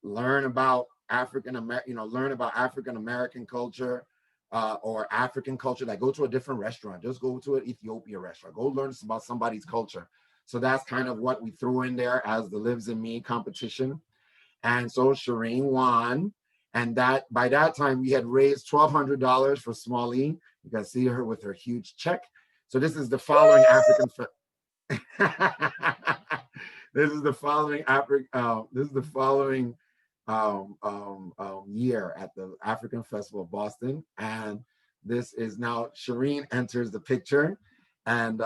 learn about African American culture or African culture. Like go to a different restaurant, just go to an Ethiopia restaurant, go learn about somebody's culture. So that's kind of what we threw in there as the Lives in Me competition. And so Shireen won. And that by that time we had raised $1,200 for Smalley. You can see her with her huge check. So this is the following this is the following year at the African Festival of Boston. And this is now Shireen enters the picture. And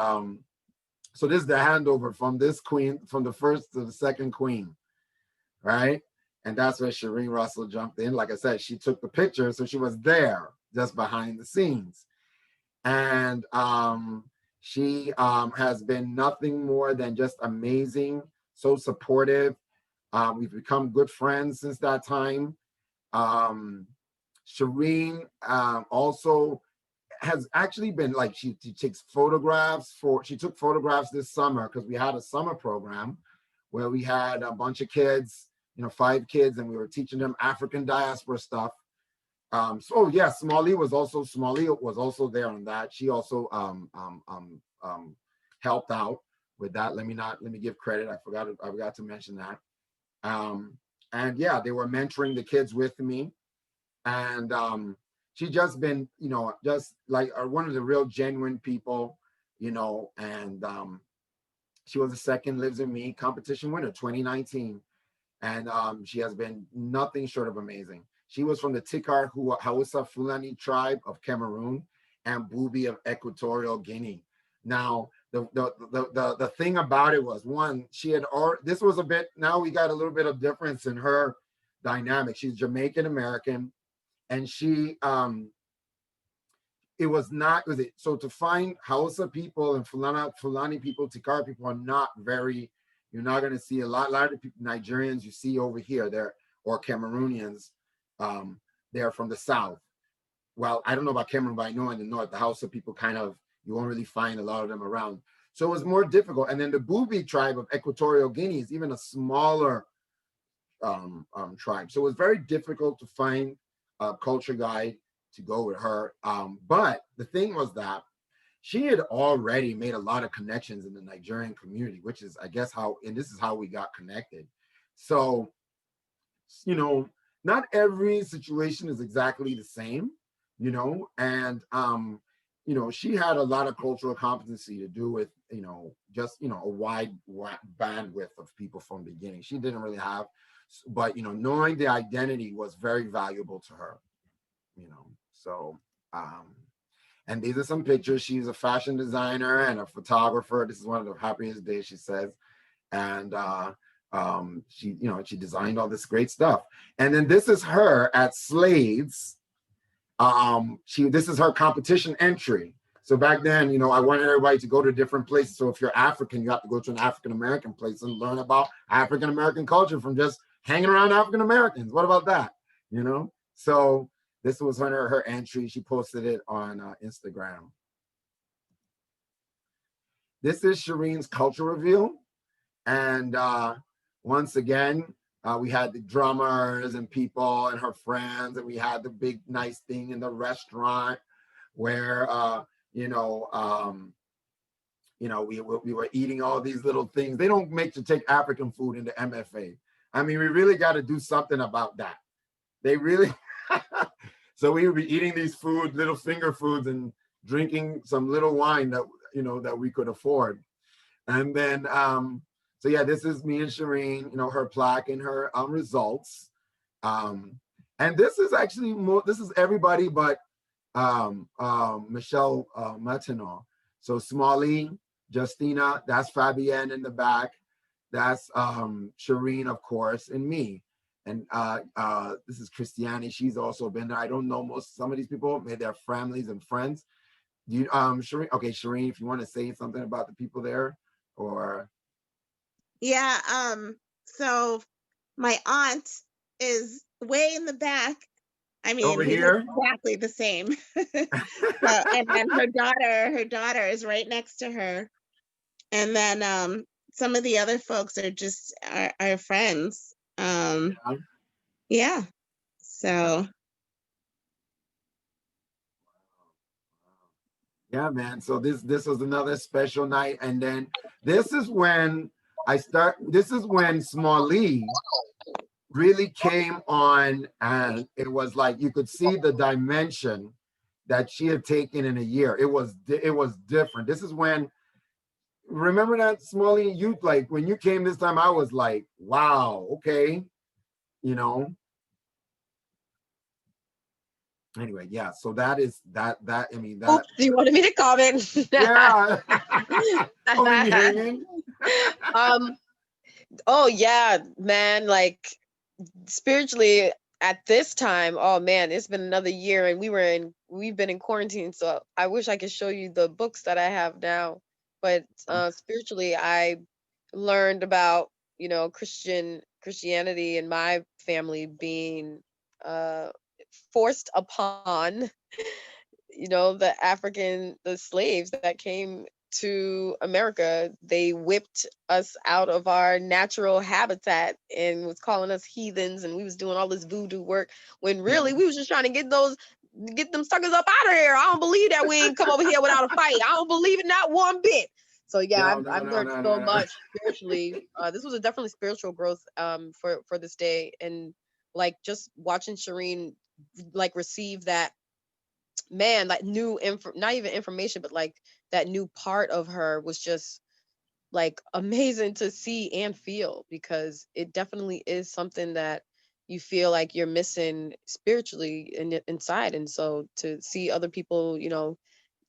so this is the handover from this queen, from the first to the second queen, right? And that's where Shireen Russell jumped in. Like I said, she took the picture, so she was there just behind the scenes. And she has been nothing more than just amazing, so supportive. We've become good friends since that time. Shireen also has actually been like, she takes photographs she took photographs this summer because we had a summer program where we had a bunch of kids, 5 kids, and we were teaching them African diaspora stuff. So yeah, Smalley was also there on that. She also helped out with that. Let me give credit. I forgot to mention that. And yeah, they were mentoring the kids with me. And she just been, just like one of the real genuine people, and she was the second Lives in Me competition winner, 2019. And she has been nothing short of amazing. She was from the Tikar Hausa Fulani tribe of Cameroon and Bubi of Equatorial Guinea. Now, the thing about it was, one, this was a bit, now we got a little bit of difference in her dynamic. She's Jamaican American, and she, so to find Hausa people and Fulani people, Tikar people are not very, you're not going to see a lot of the people, Nigerians you see over here, or Cameroonians, they're from the south. Well, I don't know about Cameroon, but I know in the north, the Hausa people you won't really find a lot of them around. So it was more difficult. And then the Bubi tribe of Equatorial Guinea is even a smaller tribe. So it was very difficult to find a culture guide to go with her. But the thing was that she had already made a lot of connections in the Nigerian community, which is, I guess, this is how we got connected. So, not every situation is exactly the same, and, she had a lot of cultural competency to do with, just, a wide bandwidth of people from the beginning. She didn't really have, but, knowing the identity was very valuable to her, so, and these are some pictures. She's a fashion designer and a photographer. This is one of the happiest days, she says. And she designed all this great stuff. And then this is her at Slade's. This is her competition entry. So back then, I wanted everybody to go to different places. So if you're African, you have to go to an African American place and learn about African American culture from just hanging around African Americans. What about that? So this was her entry. She posted it on Instagram. This is Shireen's culture reveal. And once again, we had the drummers and people and her friends, and we had the big nice thing in the restaurant where, we were eating all these little things. They don't make you take African food into MFA. I mean, we really got to do something about that. They really... So we would be eating these little finger foods, and drinking some little wine that, that we could afford. And then, so yeah, this is me and Shireen, you know, her plaque and her results. And this is actually more, this is everybody but Michelle Maternal. So Smalley, Justina, that's Fabienne in the back. That's Shireen, of course, and me. And this is Christiane. She's also been there. I don't know some of these people, maybe they're families and friends. You Shireen, okay, Shireen, if you want to say something about the people there, or yeah, so my aunt is way in the back. I mean, over we look here. exactly the same. So, and then her daughter is right next to her. And then some of the other folks are just our friends. Yeah. So yeah, man. So this was another special night. And then this is when this is when Smalley really came on, and it was like you could see the dimension that she had taken in a year. It was different. This is when, remember that, Smalley, you, like when you came this time, I was like, wow, okay, you know. Anyway, yeah, so that is that I mean that. Oops, you wanted me to comment. Yeah. Oh, leave me hanging. Oh yeah, man, like spiritually at this time, oh man, it's been another year and we've been in quarantine, so I wish I could show you the books that I have now. But spiritually, I learned about, you know, Christianity and my family being forced upon, you know, the slaves that came to America. They whipped us out of our natural habitat and was calling us heathens, and we was doing all this voodoo work when really we was just trying to get them suckers up out of here. I don't believe that we ain't come over here without a fight. I don't believe it, not one bit. So yeah, I've learned so much spiritually. This was a definitely spiritual growth for this day, and like just watching Shireen like receive that, man, like new not even information, but like that new part of her was just like amazing to see and feel, because it definitely is something that you feel like you're missing spiritually inside. And so to see other people, you know,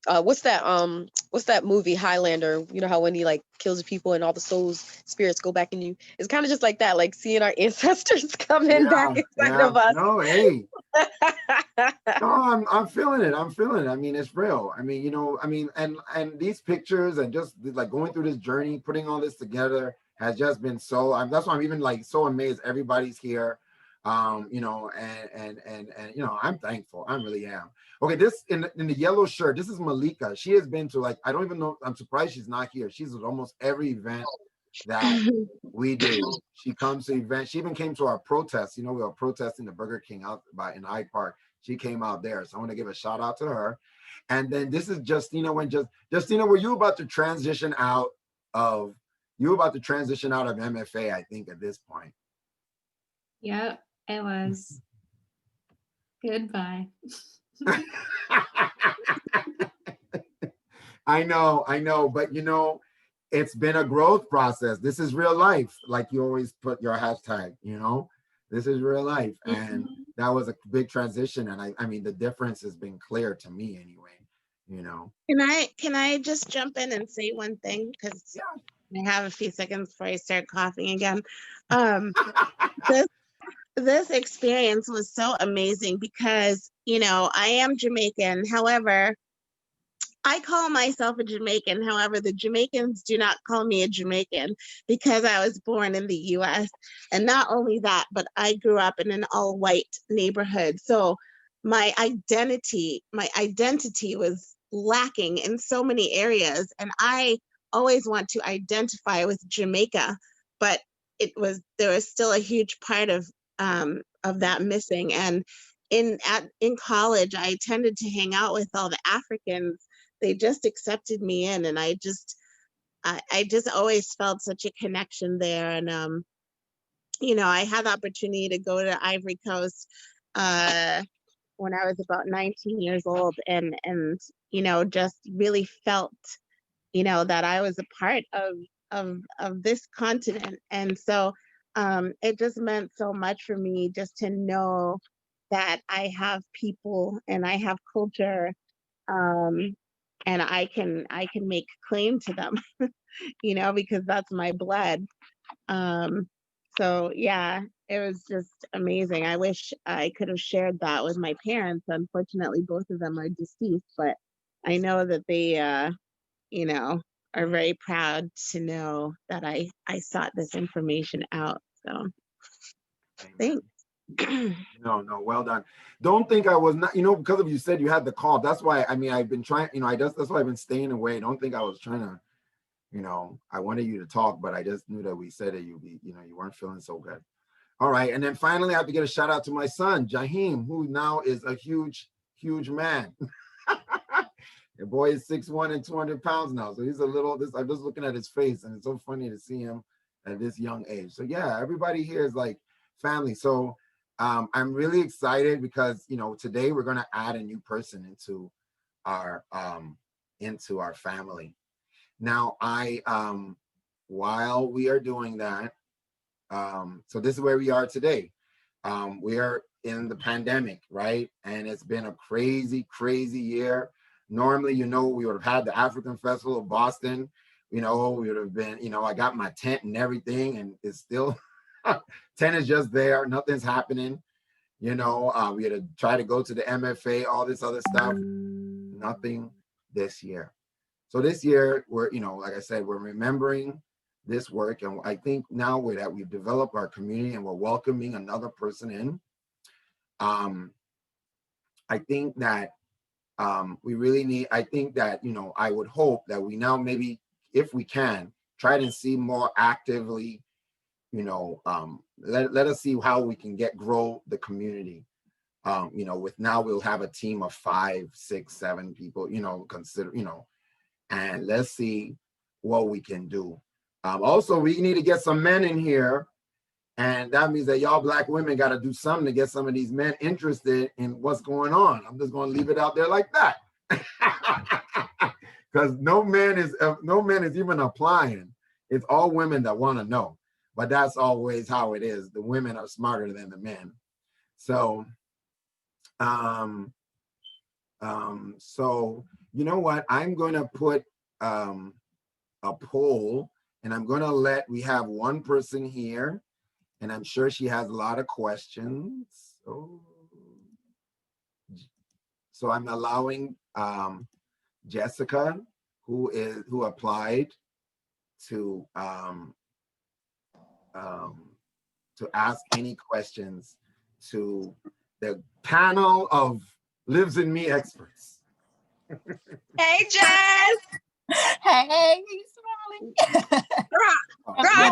what's that movie Highlander, you know how when he like kills people and all the souls spirits go back in you, it's kind of just like that, like seeing our ancestors coming back inside of us. No, hey. No, I'm feeling it. I'm feeling it. I mean, it's real. I mean, you know, I mean, and these pictures and just like going through this journey, putting all this together has just been so. That's why I'm even like so amazed. Everybody's here, you know, and you know, I'm thankful. I really am. Okay, this in the yellow shirt. This is Malika. She has been to, like, I don't even know. I'm surprised she's not here. She's at almost every event that we do. She comes to events. She even came to our protest. You know, we were protesting the Burger King out in Hyde Park. She came out there. So I want to give a shout out to her. And then this is Justina. Justina, were you about to transition out of MFA, I think, at this point? Yep, it was. Goodbye. I know, but you know, it's been a growth process. This is real life. Like you always put your hashtag, you know, this is real life. And that was a big transition. And I mean, the difference has been clear to me anyway, you know. Can I just jump in and say one thing? Because I have a few seconds before I start coughing again. This experience was so amazing because, you know, I am Jamaican. However, I call myself a Jamaican. However, the Jamaicans do not call me a Jamaican because I was born in the US. And not only that, but I grew up in an all-white neighborhood. So my identity was lacking in so many areas. And I always want to identify with Jamaica, but there was still a huge part of that missing. And in college, I tended to hang out with all the Africans. They just accepted me in, and I just always felt such a connection there. And you know, I had the opportunity to go to Ivory Coast when I was about 19 years old, and you know, just really felt, that I was a part of this continent. And so it just meant so much for me just to know that I have people and I have culture, and I can make claim to them, because that's my blood. So yeah, it was just amazing. I wish I could have shared that with my parents. Unfortunately, both of them are deceased, but I know that they, are very proud to know that I sought this information out. So thanks. No, well done. Don't think I was not, because of you said you had the call. That's why, I've been trying, that's why I've been staying away. Don't think I was trying to, I wanted you to talk, but I just knew that we said that you weren't feeling so good. All right. And then finally, I have to get a shout out to my son, Jaheem, who now is a huge, huge man. Your boy is 6'1" and 200 pounds now. So he's I'm just looking at his face, and it's so funny to see him at this young age. So yeah, everybody here is like family. So I'm really excited because, today we're going to add a new person into our family. Now, while we are doing that, so this is where we are today. We are in the pandemic, right? And it's been a crazy, crazy year. Normally, we would have had the African Festival of Boston. We would have been, I got my tent and everything, and it's still, tent is just there. Nothing's happening. We had to try to go to the MFA, all this other stuff. Nothing this year. So this year, we're, like I said, we're remembering this work. And I think now that we've developed our community and we're welcoming another person in, I think that we really need, I would hope that we now maybe, if we can, try to see more actively, let us see how we can grow the community. With now we'll have a team of 5, 6, 7 people, and let's see what we can do. Also, we need to get some men in here. And that means that y'all Black women got to do something to get some of these men interested in what's going on. I'm just going to leave it out there like that. Because no man is even applying. It's all women that want to know. But that's always how it is. The women are smarter than the men. So, so you know what? I'm going to put a poll, and I'm going to we have one person here. And I'm sure she has a lot of questions. So I'm allowing Jessica, who applied, to ask any questions to the panel of Lives in Me experts. Hey, Jess. Hey, smiling. Girl, I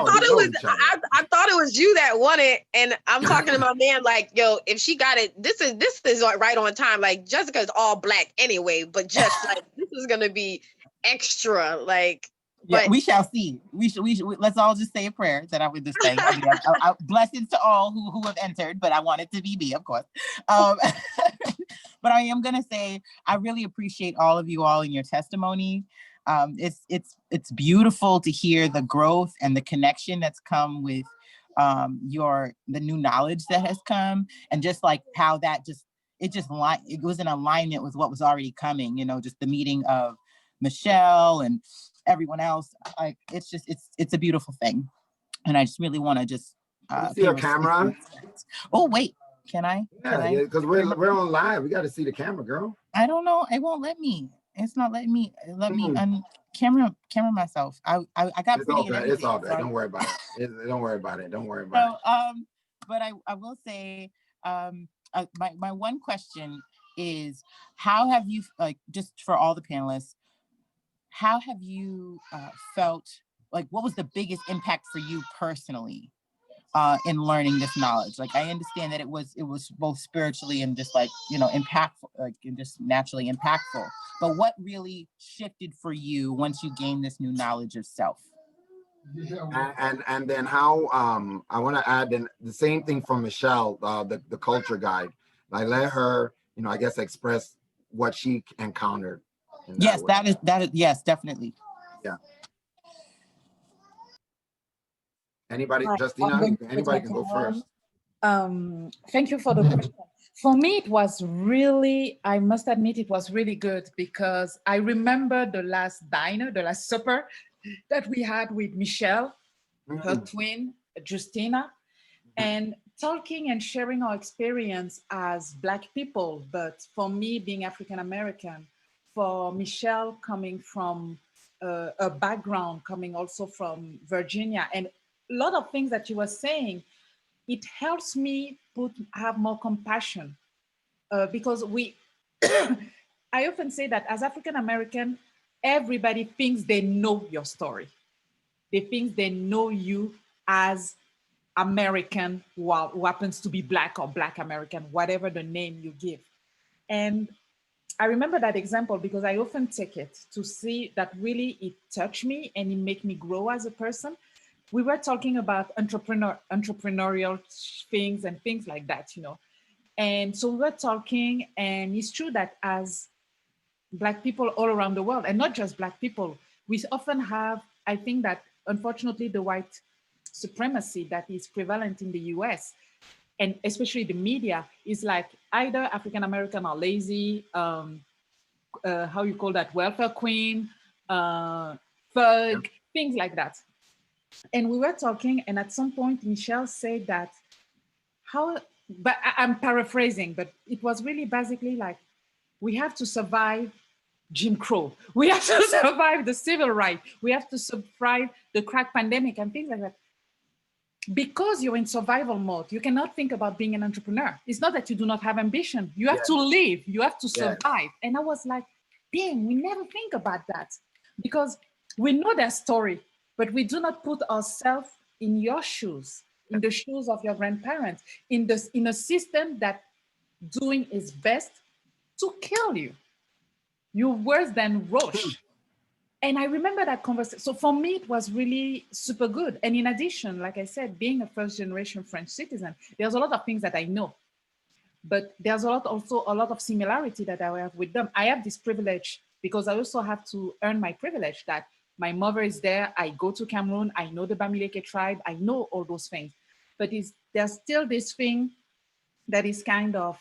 thought it was you that won it, and I'm talking to my man like, yo, if she got it, this is like right on time. Like Jessica's all Black anyway, but just like this is gonna be extra. Like, yeah, we shall see. We should let's all just say a prayer that I would just say. Blessings to all who have entered, but I want it to be me, of course. But I am gonna say I really appreciate all of you all in your testimony. It's beautiful to hear the growth and the connection that's come with the new knowledge that has come, and just like how that it was in alignment with what was already coming, just the meeting of Michelle and everyone else. Like it's a beautiful thing, and I just really want to just see your camera. Oh wait, can I? Yeah, because we're on live. We got to see the camera, girl. I don't know. It won't let me. It's not letting me. Let me camera myself. I got it's pretty. All good. It's all good. Don't worry about it. Don't worry about it. Don't worry about it. But I will say, my one question is, how have you, like, just for all the panelists, how have you felt, like, what was the biggest impact for you personally in learning this knowledge? Like, I understand that it was both spiritually and just like, impactful, like, and just naturally impactful. But what really shifted for you once you gained this new knowledge of self? And then how I want to add in the same thing from Michelle, the culture guide. I let her, I guess, express what she encountered. Yes, that is yes, definitely. Yeah. Anybody, Hi, Justina, I'm going to anybody put can my go phone first. on. Thank you for the question. For me, it was really, I must admit, it was really good because I remember the last dinner, the last supper that we had with Michelle, her twin, Justina, and talking and sharing our experience as Black people. But for me, being African American, for Michelle coming from a background, coming also from Virginia, and a lot of things that she was saying, it helps me have more compassion because we, I often say that as African American, everybody thinks they know your story. They think they know you as American who happens to be Black or Black American, whatever the name you give. And I remember that example because I often take it to see that really it touched me and it made me grow as a person. We were talking about entrepreneurial things and things like that, you know. And so we were talking, and it's true that as Black people all around the world, and not just Black people, we often have, I think that unfortunately the white supremacy that is prevalent in the US, and especially the media, is like either African American are lazy, how you call that, welfare queen, thug, things like that. And we were talking, and at some point Michelle said that but I'm paraphrasing, but it was really basically like, we have to survive Jim Crow. We have to survive the civil rights. We have to survive the crack pandemic and things like that. Because you're in survival mode, you cannot think about being an entrepreneur. It's not that you do not have ambition. You have to live. You have to survive. And I was like, damn, we never think about that. Because we know their story, but we do not put ourselves in your shoes, in the shoes of your grandparents, in a system that doing its best to kill you. You're worse than Roche. And I remember that conversation. So for me, it was really super good. And in addition, like I said, being a first generation French citizen, there's a lot of things that I know, but there's also a lot of similarity that I have with them. I have this privilege because I also have to earn my privilege that my mother is there. I go to Cameroon. I know the Bamileke tribe. I know all those things, but there's still this thing that is kind of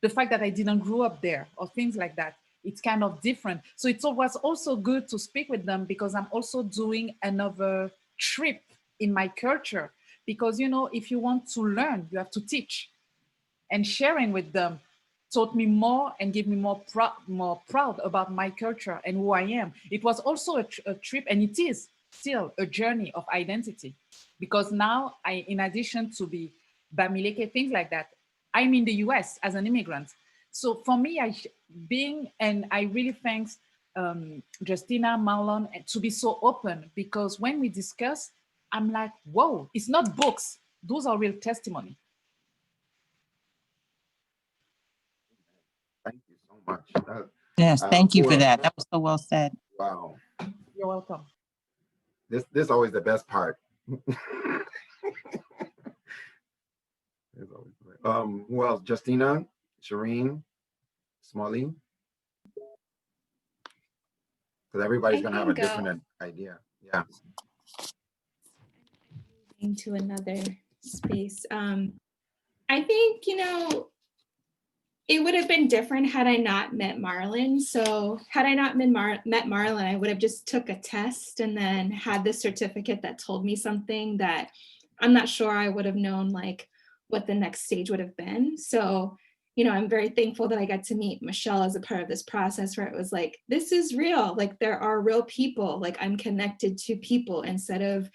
the fact that I didn't grow up there or things like that. It's kind of different. So it was also good to speak with them because I'm also doing another trip in my culture. Because, you know, if you want to learn, you have to teach. And sharing with them taught me more and gave me more proud about my culture and who I am. It was also a trip, and it is still a journey of identity. Because now, in addition to the Bamileke, things like that, I'm in the US as an immigrant. So for me, I really thanks Justina, Marlon, to be so open, because when we discuss, I'm like, whoa, it's not books. Those are real testimony. Thank you so much. Yes, thank you for that. That was so well said. Wow. You're welcome. This is always the best part. Who else? Justina, Shireen, Smalley? Because everybody's going to have a different idea. Yeah. Into another space. I think, you know, it would have been different had I not met Marlon. So had I not met Marlon, I would have just took a test and then had the certificate that told me something that I'm not sure I would have known like what the next stage would have been. So, you know, I'm very thankful that I got to meet Michelle as a part of this process where it was like, this is real. Like there are real people, like I'm connected to people instead of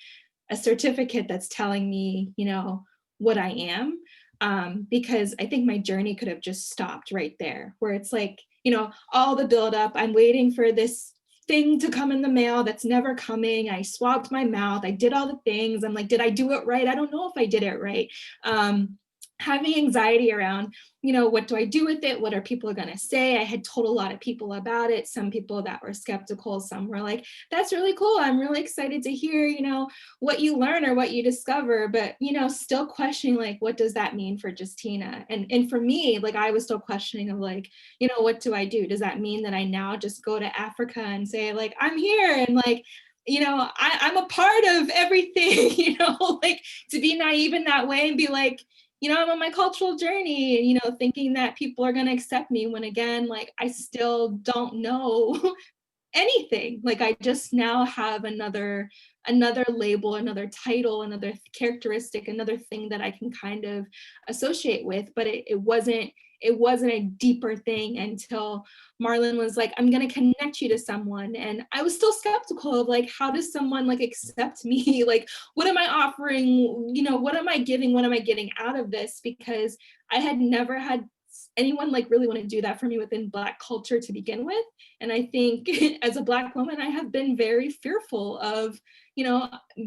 a certificate that's telling me, you know, what I am. Because I think my journey could have just stopped right there, where it's like, you know, all the buildup, I'm waiting for this thing to come in the mail that's never coming. I swabbed my mouth. I did all the things. I'm like, did I do it right? I don't know if I did it right. having anxiety around, what do I do with it? What are people going to say? I had told a lot of people about it. Some people that were skeptical, some were like, that's really cool. I'm really excited to hear, what you learn or what you discover, but, still questioning, like, what does that mean for Justina? And for me, like, I was still questioning of like, what do I do? Does that mean that I now just go to Africa and say like, I'm here and like, I'm a part of everything, like to be naive in that way and be like, I'm on my cultural journey, thinking that people are going to accept me when again, like I still don't know anything. Like I just now have another label, another title, another characteristic, another thing that I can kind of associate with, but it wasn't a deeper thing until Marlon was like, I'm going to connect you to someone. And I was still skeptical of like, how does someone like accept me? Like, what am I offering? What am I giving? What am I getting out of this? Because I had never had anyone like really want to do that for me within Black culture to begin with. And I think as a Black woman, I have been very fearful of,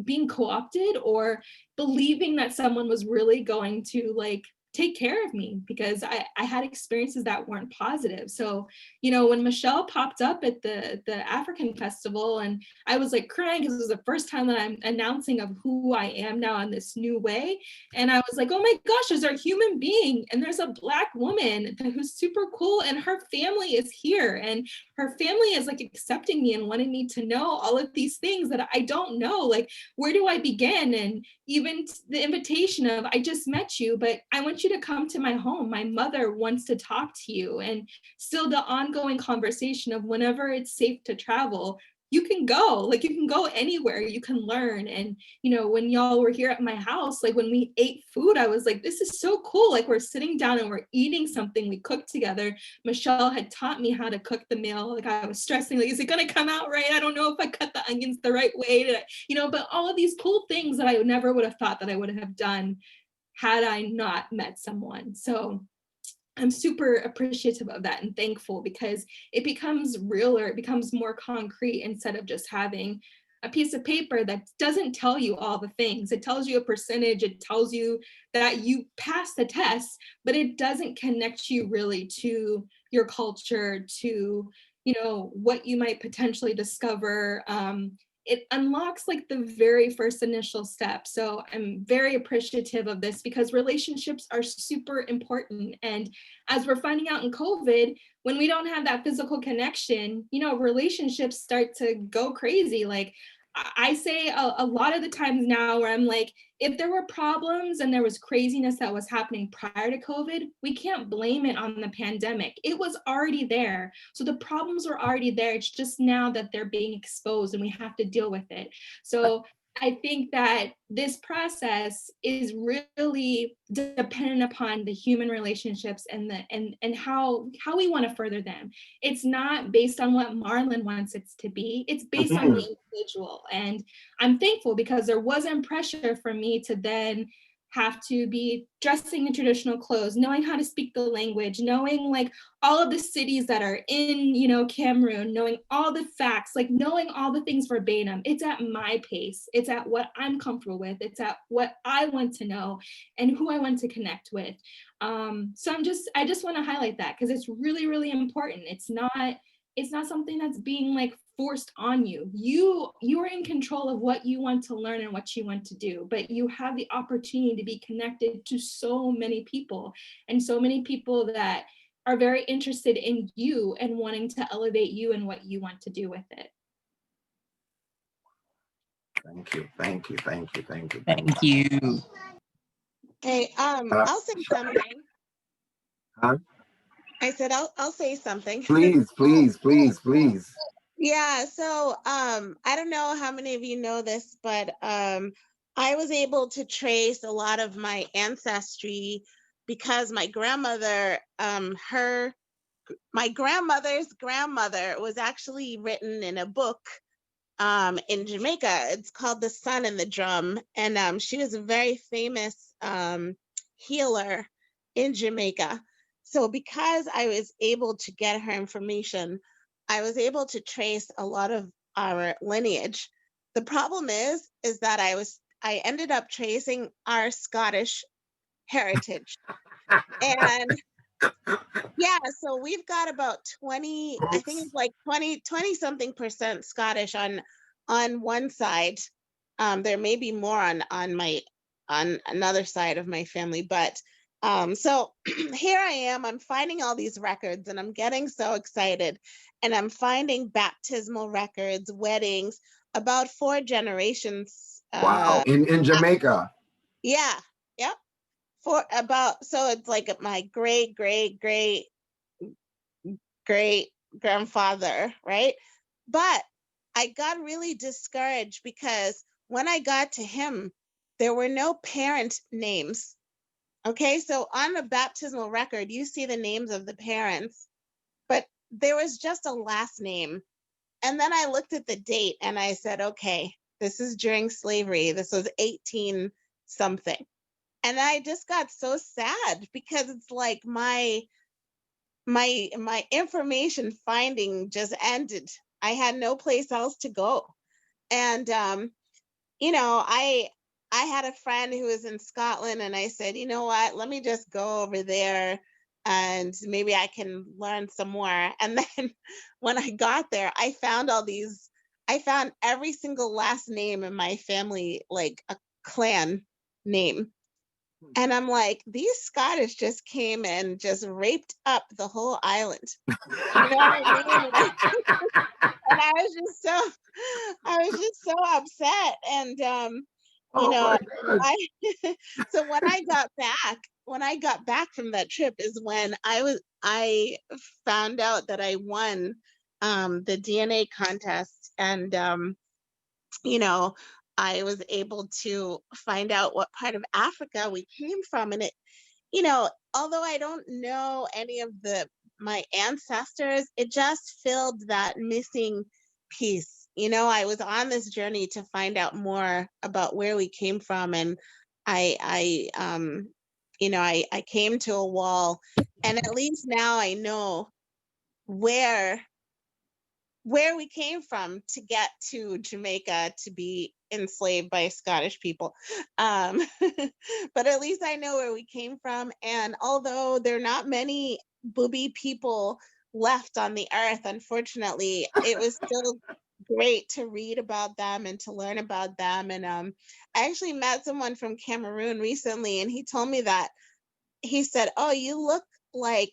being co-opted or believing that someone was really going to like take care of me, because I had experiences that weren't positive. So, when Michelle popped up at the African festival and I was like crying because it was the first time that I'm announcing of who I am now in this new way. And I was like, oh my gosh, there's a human being and there's a Black woman who's super cool and her family is here and her family is like accepting me and wanting me to know all of these things that I don't know. Like, where do I begin? And even the invitation of, I just met you, but I want you to come to my home. My mother wants to talk to you. And still the ongoing conversation of whenever it's safe to travel, you can go, like you can go anywhere, you can learn. And, when y'all were here at my house, like when we ate food, I was like, this is so cool. Like we're sitting down and we're eating something we cooked together. Michelle had taught me how to cook the meal. Like I was stressing, like, is it going to come out right? I don't know if I cut the onions the right way, but all of these cool things that I never would have thought that I would have done had I not met someone. So I'm super appreciative of that and thankful, because it becomes realer, it becomes more concrete instead of just having a piece of paper that doesn't tell you all the things. It tells you a percentage, it tells you that you passed the test, but it doesn't connect you really to your culture, to, what you might potentially discover. It unlocks like the very first initial step. So I'm very appreciative of this because relationships are super important. And as we're finding out in COVID, when we don't have that physical connection, relationships start to go crazy. Like I say a lot of the times now where I'm like, if there were problems and there was craziness that was happening prior to COVID, we can't blame it on the pandemic. It was already there. So the problems were already there. It's just now that they're being exposed and we have to deal with it. So I think that this process is really dependent upon the human relationships and how we want to further them. It's not based on what Marlon wants it to be. It's based on the individual. And I'm thankful because there wasn't pressure for me to then have to be dressing in traditional clothes, knowing how to speak the language, knowing like all of the cities that are in, Cameroon, knowing all the facts, like knowing all the things verbatim. It's at my pace. It's at what I'm comfortable with. It's at what I want to know and who I want to connect with. So I just want to highlight that because it's really, really important. It's not something that's being like forced on you. You are in control of what you want to learn and what you want to do, but you have the opportunity to be connected to so many people and so many people that are very interested in you and wanting to elevate you and what you want to do with it. Thank you, thank you, thank you, thank you. Thank you. Hey, I'll say something. Huh? I said I'll say something. Please, please, please, please. Yeah, so I don't know how many of you know this, but I was able to trace a lot of my ancestry because my grandmother, my grandmother's grandmother was actually written in a book in Jamaica. It's called The Sun and the Drum. And she was a very famous healer in Jamaica. So because I was able to get her information, I was able to trace a lot of our lineage. The problem is that I ended up tracing our Scottish heritage. And yeah, so we've got about 20, I think it's like 20 something percent Scottish on one side. There may be more on another side of my family, but so here I am, I'm finding all these records and I'm getting so excited, and I'm finding baptismal records, weddings, about 4 generations. Wow, in Jamaica. Yeah, yep. For about, so it's like my great grandfather, right? But I got really discouraged because when I got to him, there were no parent names. Okay, so on the baptismal record, you see the names of the parents, but there was just a last name. And then I looked at the date and I said, okay, this is during slavery. This was 18 something. And I just got so sad because it's like my information finding just ended. I had no place else to go. And you know, I had a friend who was in Scotland, and I said, you know what, let me just go over there and maybe I can learn some more. And then when I got there, I found every single last name in my family, like a clan name. And I'm like, these Scottish just came and just raped up the whole island. You know what I mean? And I was just so upset. And you know, so when I got back from that trip is when I found out that I won the DNA contest. And you know, I was able to find out what part of Africa we came from. And it, you know, although I don't know any of my ancestors, it just filled that missing piece. You know, I was on this journey to find out more about where we came from. And you know, I came to a wall, and at least now I know where we came from to get to Jamaica to be enslaved by Scottish people. But at least I know where we came from. And although there are not many booby people left on the earth, unfortunately, it was still great to read about them and to learn about them. And I actually met someone from Cameroon recently, and he told me that, he said, oh, you look like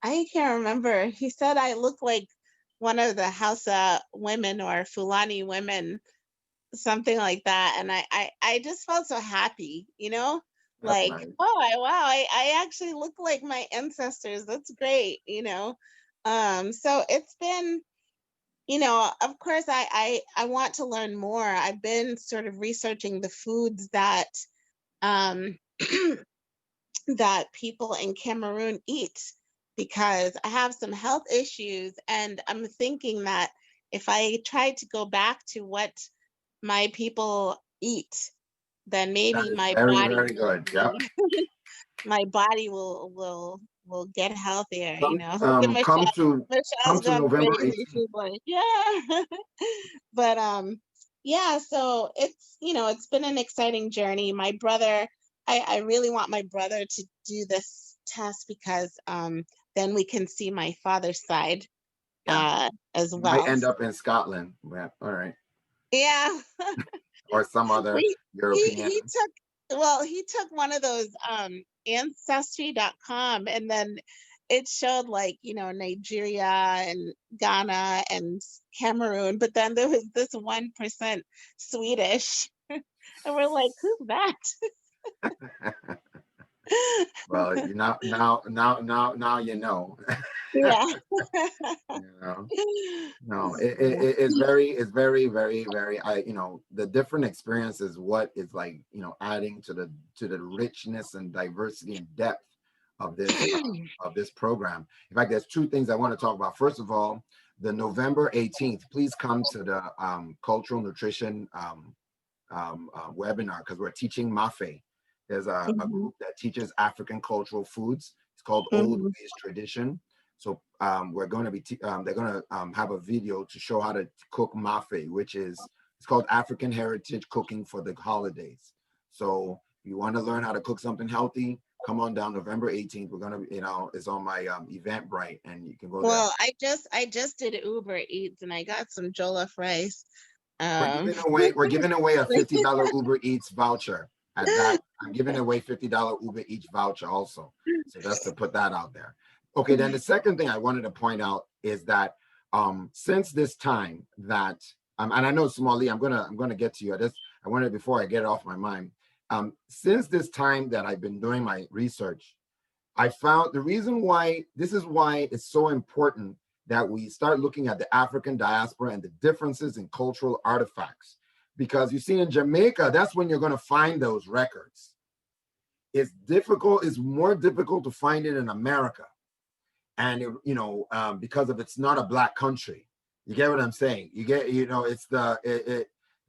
I can't remember. He said I look like one of the Hausa women or Fulani women, something like that. And I just felt so happy, you know, like, Nice. oh, wow, I actually look like my ancestors. That's great, you know. So it's been, you know, of course, I want to learn more. I've been sort of researching the foods that um, that people in Cameroon eat, because I have some health issues, and I'm thinking that if I try to go back to what my people eat, then maybe my Very, body very will good. Yep. my body will get healthier, you know. Look at Come Michelle's to gone November crazy. 18th. She's like, yeah. But yeah, so it's, you know, it's been an exciting journey. My brother, I really want my brother to do this test, because then we can see my father's side as You might well. end up in Scotland. Yeah. All right. Yeah. Or some other European. He took one of those ancestry.com, and then it showed, like, you know, Nigeria and Ghana and Cameroon, but then there was this 1% Swedish. And we're like, who's that? Well, you now you know. Yeah. You know. No, it's very, you know, the different experiences, what is, like, you know, adding to the richness and diversity and depth of this program. In fact, there's 2 things I want to talk about. First of all, the November 18th, please come to the cultural nutrition webinar, because we're teaching Mafe. There's a group that teaches African cultural foods. It's called Old Ways Tradition. So we're going to be, they're going to have a video to show how to cook Mafe, which is, it's called African Heritage Cooking for the Holidays. So if you want to learn how to cook something healthy, come on down November 18th. We're gonna, it's on my Eventbrite, and you can go there. Well, I just did Uber Eats and I got some jollof rice. We're giving away a $50 Uber Eats voucher. At that, I'm giving away $50 Uber Eats voucher also. So just to put that out there. Okay, then the second thing I wanted to point out is that since this time that and I know Smalley, I'm gonna get to you. I wanted, before I get it off my mind. Since this time that I've been doing my research, I found the reason why, this is why it's so important that we start looking at the African diaspora and the differences in cultural artifacts. Because you see, in Jamaica, that's when you're going to find those records. It's more difficult to find it in America. And, because it's not a Black country. You get what I'm saying?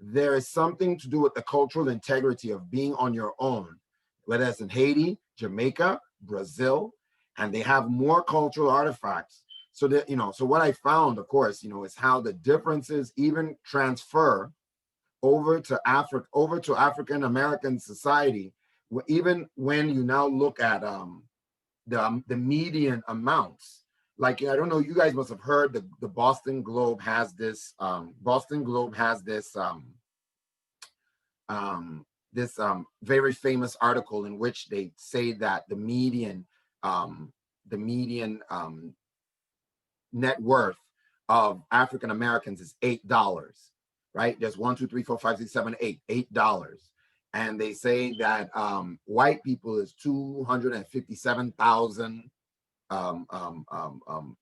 There is something to do with the cultural integrity of being on your own, whether it's in Haiti, Jamaica, Brazil, and they have more cultural artifacts. So that, so what I found, of course, is how the differences even transfer over to African American society, even when you now look at the median amounts. Like, I don't know, you guys must have heard the Boston Globe has this very famous article in which they say that the median net worth of African Americans is $8, right? There's 1, 2, 3, 4, 5, 6, 7, 8, $8. And they say that white people is 257,000.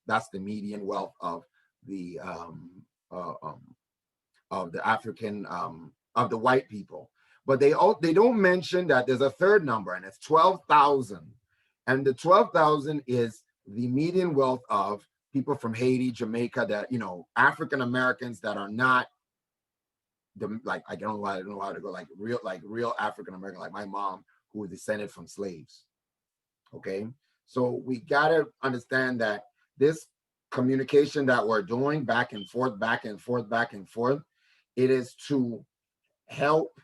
That's the median wealth of the African of the white people. But they don't mention that there's a third number, and it's 12,000. And the 12,000 is the median wealth of people from Haiti, Jamaica, that, African Americans that are not I don't know how to go, like real African American, like my mom, who was descended from slaves. Okay. So we gotta understand that this communication that we're doing back and forth, it is to help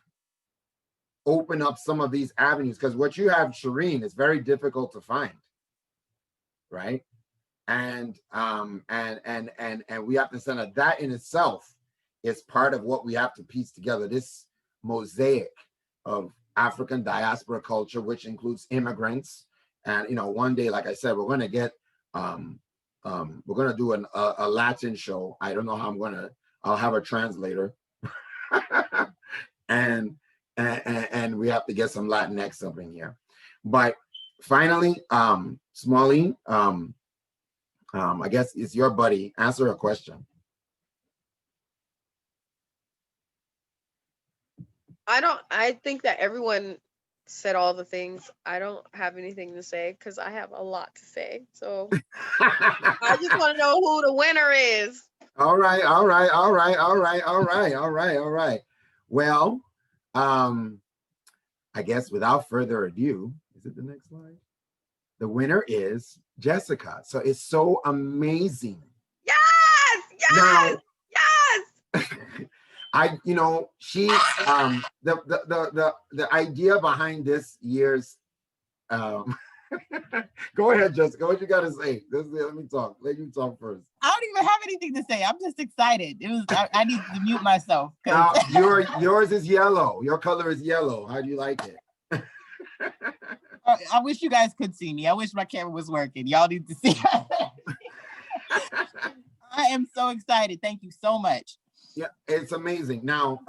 open up some of these avenues, because what you have, Shireen, is very difficult to find, right? And we have to send that in itself is part of what we have to piece together, this mosaic of African diaspora culture, which includes immigrants. And one day, like I said, we're going to get we're going to do a Latin show. I don't know how I'll have a translator. and we have to get some Latinx up in here. But finally, Smalley, I guess it's your buddy. Answer a question. I think that everyone said all the things. I don't have anything to say because I have a lot to say. So I just want to know who the winner is. All right. Well, I guess without further ado, is it the next slide? The winner is Jessica. So it's so amazing. Yes. Now, she the idea behind this year's go ahead, Jessica. What you got to say? Let me talk. Let you talk first. I don't even have anything to say. I'm just excited. I need to mute myself. Now, yours is yellow. Your color is yellow. How do you like it? I wish you guys could see me. I wish my camera was working. Y'all need to see. I am so excited. Thank you so much. Yeah, it's amazing. Now,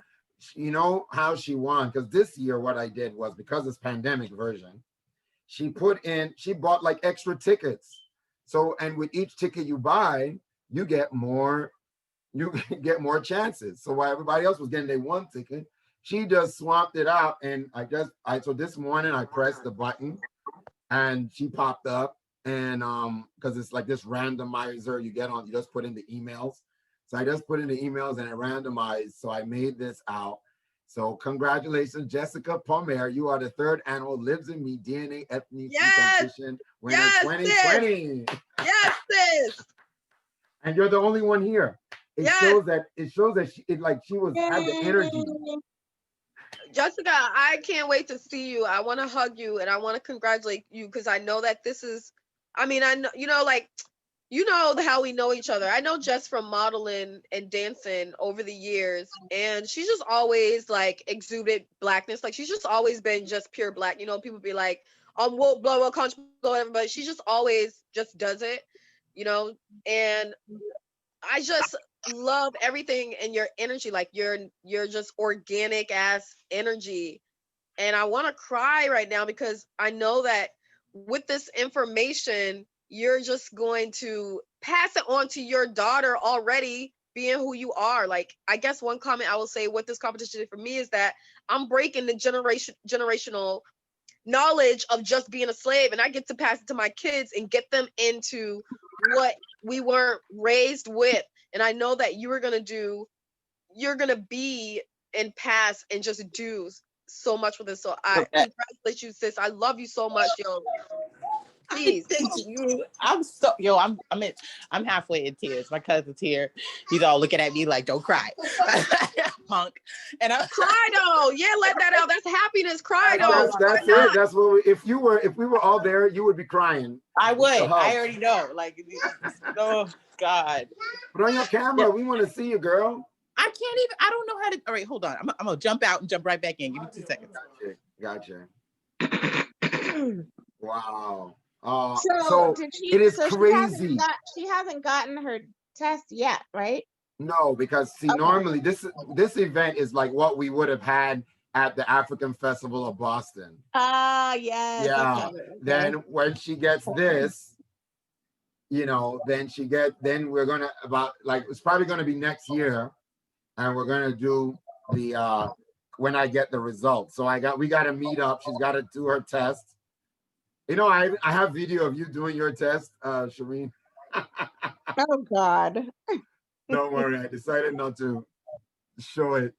you know how she won, because this year what I did was, because it's pandemic version, she bought like extra tickets. So, and with each ticket you buy, you get more chances. So while everybody else was getting their one ticket, she just swapped it out. And so this morning I pressed the button and she popped up, and because it's like this randomizer you just put in the emails. So I just put in the emails and it randomized. So I made this out. So congratulations, Jessica Pomer. You are the third annual Lives in Me DNA Ethnicity Competition winner 2020. Yes, sis. And you're the only one here. It shows that she had the energy. Jessica, I can't wait to see you. I want to hug you and I want to congratulate you because I know that this is, I mean, I know, like, how we know each other. I know Jess from modeling and dancing over the years, and she's just always like exuded blackness. Like she's just always been just pure black. People be like, well, blah, country, whatever, but she just always just does it, and I just love everything in your energy. Like you're just organic ass energy. And I want to cry right now because I know that with this information, you're just going to pass it on to your daughter already being who you are. Like, I guess one comment I will say what this competition did for me is that I'm breaking the generational knowledge of just being a slave, and I get to pass it to my kids and get them into what we weren't raised with. And I know that you're going to be and pass and just do so much with this. So I congratulate you, sis. I love you so much, yo. Please. Thank you. I'm halfway in tears. My cousin's here. He's all looking at me like, don't cry. Punk. And I cry though. Yeah, let that out. That's happiness. Cry though. That's it. That's what if we were all there, you would be crying. I would. I already know. Like, oh God. Put on your camera. We want to see you, girl. I don't know how to. All right, hold on. I'm gonna jump out and jump right back in. Give me 2 seconds. Gotcha. Wow. So it is crazy. She hasn't gotten her test yet, right? No, because see, normally this event is like what we would have had at the African Festival of Boston. Yes. Yeah. Okay. Then when she gets this, then we're gonna it's probably gonna be next year, and we're gonna do the when I get the results. So we gotta meet up. She's got to do her test. I have video of you doing your test, Shireen. Oh God. Don't worry, I decided not to show it.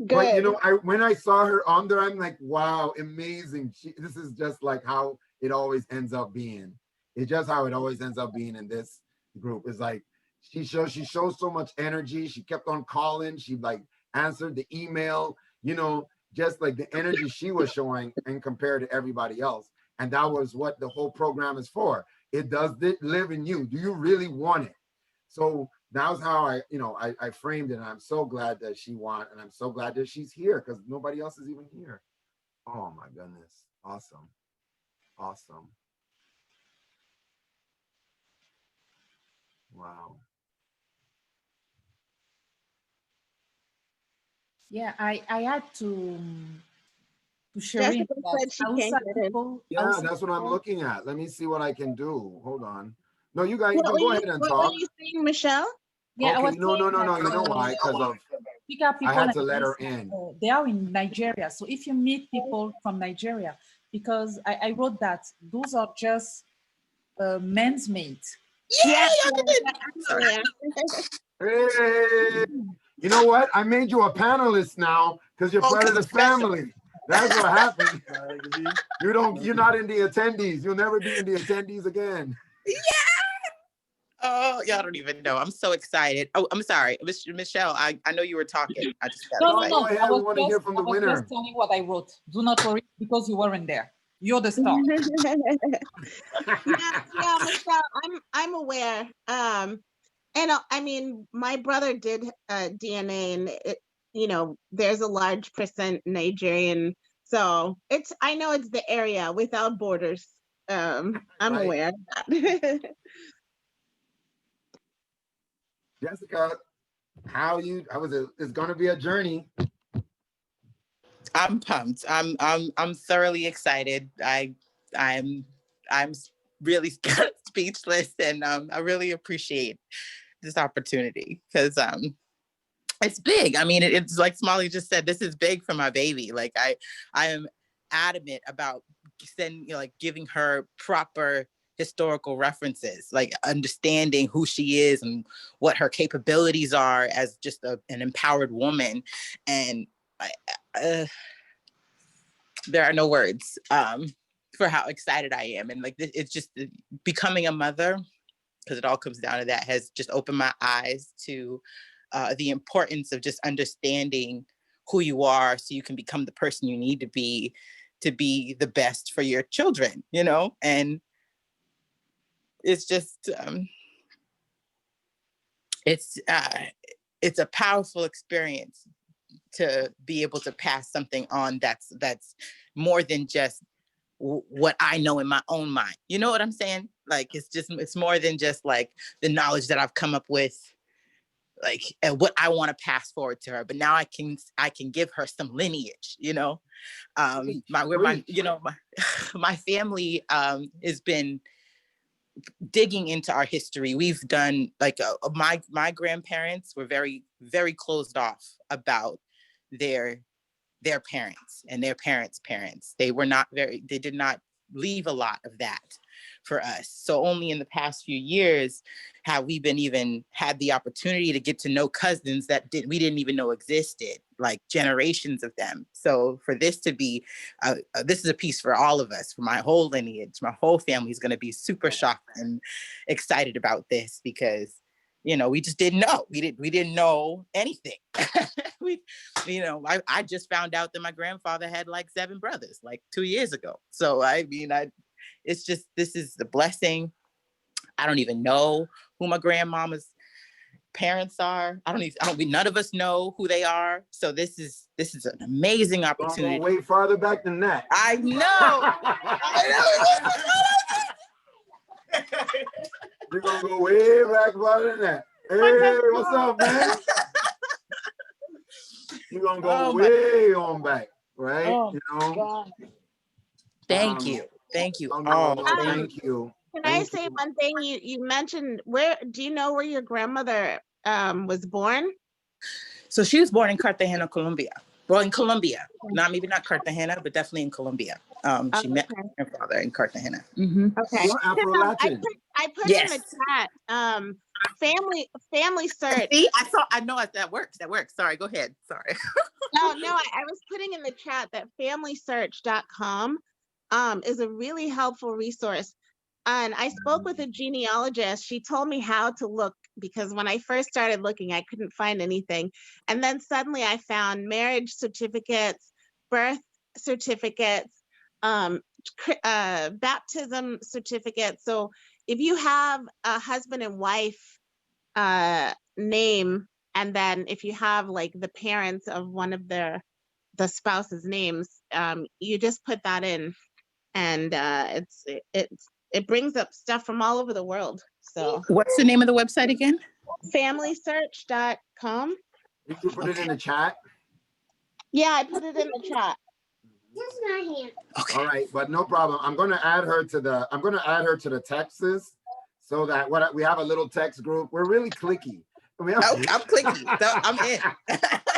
Good. But when I saw her on there, I'm like, wow, amazing. This is just like how it always ends up being. It's just how it always ends up being in this group. It's like she shows so much energy. She kept on calling. She like answered the email, just like the energy she was showing and compared to everybody else. And that was what the whole program is for. It does live in you. Do you really want it? So that's how I framed it. And I'm so glad that she won. And I'm so glad that she's here because nobody else is even here. Oh my goodness. Awesome. Awesome. Wow. Yeah, I had to share it. Yeah, that's what I'm looking at. Let me see what I can do. Hold on. No, you guys, you can go ahead and talk. What were you saying, Michelle? Yeah, okay, no. You know why? Because I had to let her in. They are in Nigeria. So if you meet people from Nigeria, because I wrote that those are just men's mates. Yeah. Hey, you know what? I made you a panelist now because you're part of the family. That's what happened. You're not in the attendees. You'll never be in the attendees again. Yeah. Oh, y'all don't even know. I'm so excited. Oh, I'm sorry, Michelle. I know you were talking. I just No. Go ahead. I want to hear from the winner. Just telling what I wrote. Do not worry because you weren't there. You're the star. yeah, Michelle. I'm aware. And I mean, my brother did DNA, and it, there's a large percent Nigerian. So I know it's the area without borders. I'm aware of that. Jessica, it's going to be a journey. I'm pumped. I'm thoroughly excited. I'm really speechless, and I really appreciate this opportunity because it's big. I mean, it's like Smalley just said, this is big for my baby. Like I am adamant about giving her proper historical references, like understanding who she is and what her capabilities are as just an empowered woman. And there are no words for how excited I am. And it's just becoming a mother, because it all comes down to that, has just opened my eyes to the importance of just understanding who you are so you can become the person you need to be the best for your children, you know? And it's just, it's a powerful experience to be able to pass something on that's more than just what I know in my own mind. You know what I'm saying? Like, it's more than just like the knowledge that I've come up with, like, and what I want to pass forward to her. But now I can give her some lineage, you know? My family has been digging into our history. We've done like my grandparents were very, very closed off about their parents and their parents' parents. They did not leave a lot of that for us. So only in the past few years have we been even had the opportunity to get to know cousins that we didn't even know existed, like generations of them. So for this to be, this is a piece for all of us, for my whole lineage. My whole family is going to be super shocked and excited about this because, you know, we just didn't know. We didn't know anything. I just found out that my grandfather had like 7 brothers like 2 years ago. So it's just, this is the blessing. I don't even know who my grandmama's parents are. None of us know who they are. So this is an amazing opportunity. Way farther back than that. I know. We're gonna go way back farther than that. Hey, what's up, man? You're gonna go way on back, right? Oh, you know. God. Thank you. Thank you. Thank you. Can I say one thing? You mentioned, do you know where your grandmother was born? So she was born in Cartagena, Colombia. Well, in Colombia, maybe not Cartagena, but definitely in Colombia. She met my grandfather in Cartagena. Mm-hmm. Okay. I put in the chat. Family search. See, I know that works. That works. Sorry, go ahead. Sorry. No, I was putting in the chat that familysearch.com is a really helpful resource. And I spoke with a genealogist. She told me how to look because when I first started looking, I couldn't find anything. And then suddenly I found marriage certificates, birth certificates, baptism certificates. So if you have a husband and wife name, and then if you have like the parents of one of the spouse's names, you just put that in, and it brings up stuff from all over the world. So what's the name of the website again? Familysearch.com. Did you put it in the chat? Yeah, I put it in the chat. That's not here. Okay. All right, but no problem. I'm going to add her to the texts so that we have a little text group. We're really clicky. I'm clicky. So I'm in.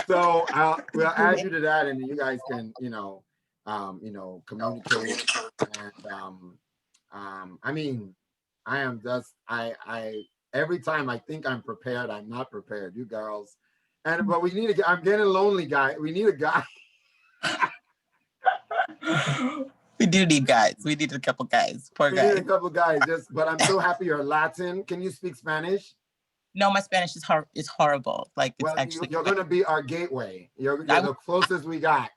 So we'll add you to that, and you guys can, communicate. And I mean, I am just I every time I think I'm prepared, I'm not prepared. You girls, but we need I'm getting lonely, guy. We need a guy. We do need guys. We need a couple guys. Poor guys. We need a couple guys. But I'm so happy you're Latin. Can you speak Spanish? No, my Spanish is horrible. Like, it's actually. You're going to be our gateway. You're the closest we got.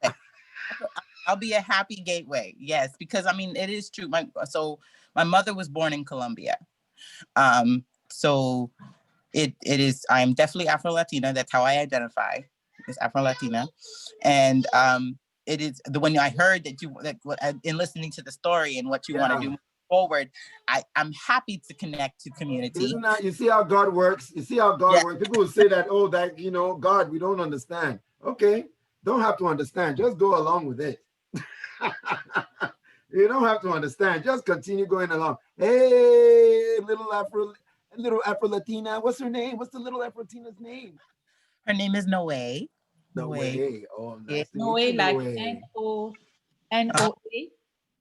I'll be a happy gateway. Yes, because I mean, it is true. My mother was born in Colombia. So it is. I am definitely Afro-Latina. That's how I identify. It's Afro-Latina, and it is when I heard that in listening to the story and what you want to do forward, I'm happy to connect to community. Isn't that, you see how God works? You see how God works? People will say that, God, we don't understand. Okay, don't have to understand. Just go along with it. You don't have to understand. Just continue going along. Hey, little Afro-Latina. What's her name? What's the little Afro-Latina's name? Her name is Noe. Noe. Oh, nice. Noe, like N-O-N-O-A.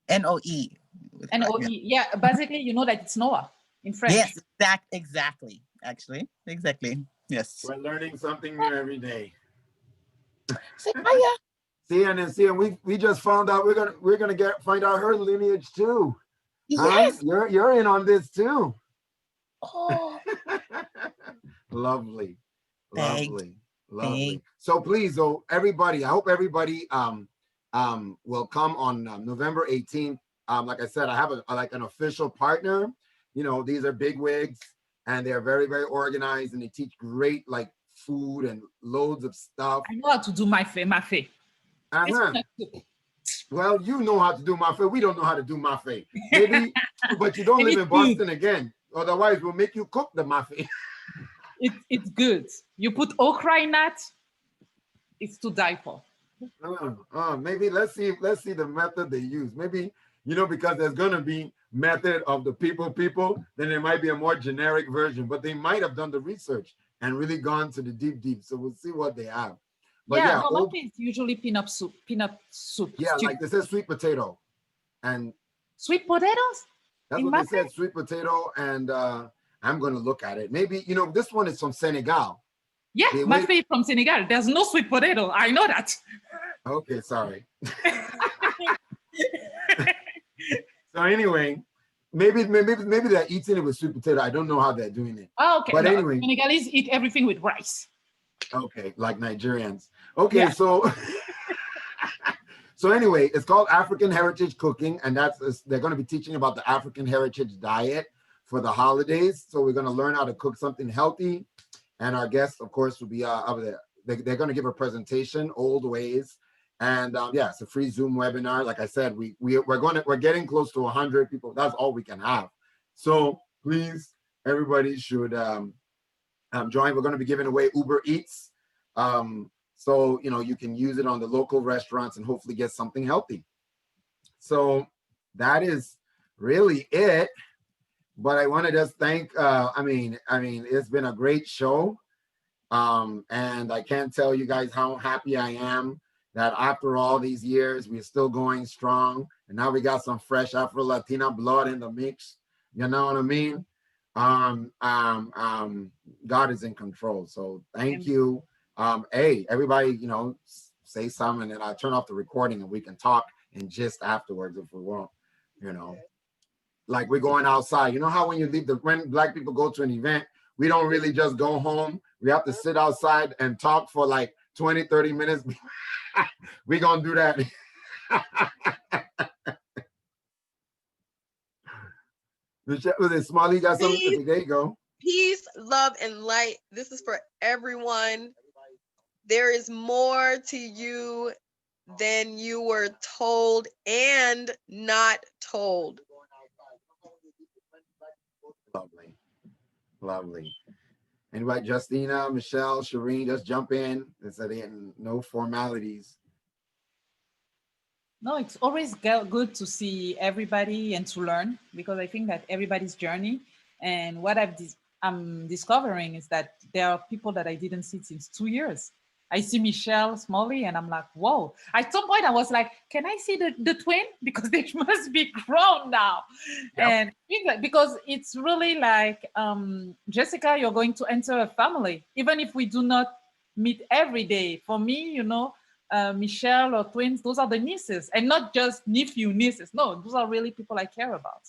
N-O-E. N-O-E. Yeah, basically, you know that it's Noah in French. Yes, exactly. Actually, exactly. Yes. We're learning something new every day. Say hiya. See, and we just found out we're gonna find out her lineage too. Yes. Huh? You're in on this too. Oh. Lovely. Lovely. So please, though, everybody, I hope everybody will come on November 18th. Like I said, I have like an official partner. You know, these are big wigs, and they're very, very organized, and they teach great like food and loads of stuff. I know how to do my mafe. Well, you know how to do mafe. We don't know how to do mafe. Maybe, but you don't live in Boston again. Otherwise, we'll make you cook the mafe. It's good. You put okra in that, it's to die for. Maybe let's see the method they use. Maybe, you know, because there's gonna be method of the people, then there might be a more generic version, but they might have done the research and really gone to the deep. So we'll see what they have. But yeah, it's usually peanut soup. Yeah, like this is sweet potato. And sweet potatoes? That's what they said, sweet potato. And I'm gonna look at it. Maybe, you know, this one is from Senegal. Yeah, my favorite from Senegal. There's no sweet potato. I know that. Okay, sorry. So anyway, maybe they're eating it with sweet potato. I don't know how they're doing it. Oh, okay. But anyway, Senegalese eat everything with rice. Okay, like Nigerians. Okay, yeah. So so anyway, it's called African Heritage Cooking, and they're going to be teaching about the African heritage diet for the holidays. So we're going to learn how to cook something healthy, and our guests, of course, will be over there. They're going to give a presentation, old ways, and yeah, it's a free Zoom webinar. Like I said, we're getting close to 100 people. That's all we can have. So please, everybody should join. We're going to be giving away Uber Eats. So, you know, you can use it on the local restaurants and hopefully get something healthy. So that is really it. But I want to just thank, I mean, it's been a great show. And I can't tell you guys how happy I am that after all these years, we're still going strong. And now we got some fresh Afro-Latina blood in the mix. You know what I mean? God is in control. So thank you. Hey, everybody, you know, say something, and I'll turn off the recording and we can talk and just afterwards if we want, you know. Like we're going outside. You know how when Black people go to an event, we don't really just go home. We have to sit outside and talk for like 20, 30 minutes. We're going to do that. Michelle, Smiley got something? There you go. Peace, love, and light. This is for everyone. There is more to you than you were told and not told. Lovely. Lovely. Anybody, Justina, Michelle, Shireen, just jump in. It's no formalities. No, it's always good to see everybody and to learn, because I think that everybody's journey, and what I'm discovering is that there are people that I didn't see since 2 years. I see Michelle Smalley and I'm like, whoa. At some point I was like, can I see the twin? Because they must be grown now. Yep. And because it's really like, Jessica, you're going to enter a family, even if we do not meet every day. For me, you know, Michelle or twins, those are the nieces, and not just nephew, nieces. No, those are really people I care about.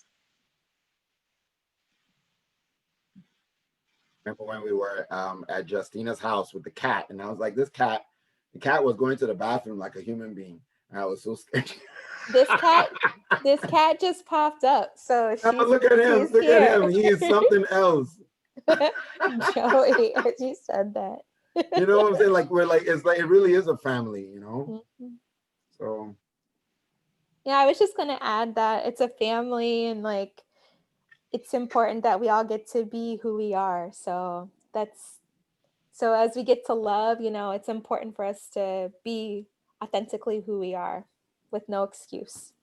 Remember when we were at Justina's house with the cat, and I was like, the cat was going to the bathroom like a human being. I was so scared. This cat just popped up. So look at him. Look at him. He is something else. Joey, as you said that. You know what I'm saying? Like it really is a family, you know? Mm-hmm. So yeah, I was just gonna add that it's a family, and like it's important that we all get to be who we are. So as we get to love, you know, it's important for us to be authentically who we are with no excuse.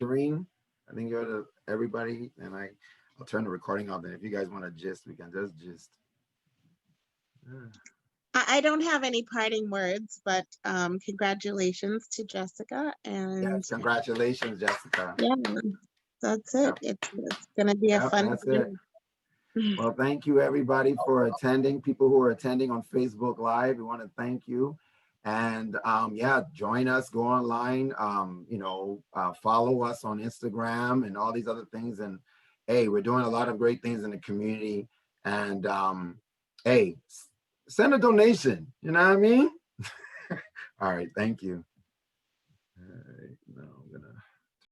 Shireen, I think you're to everybody, and I'll turn the recording off. And if you guys want to gist, we can just gist. I don't have any parting words, but congratulations to Jessica. And yes, congratulations, Jessica. Yeah, that's it. Yep. It's gonna be a fun year. Well, thank you everybody for attending. People who are attending on Facebook Live, we want to thank you. And yeah, join us, go online, you know, follow us on Instagram and all these other things. And hey, we're doing a lot of great things in the community. And hey, send a donation, you know what I mean? All right, thank you.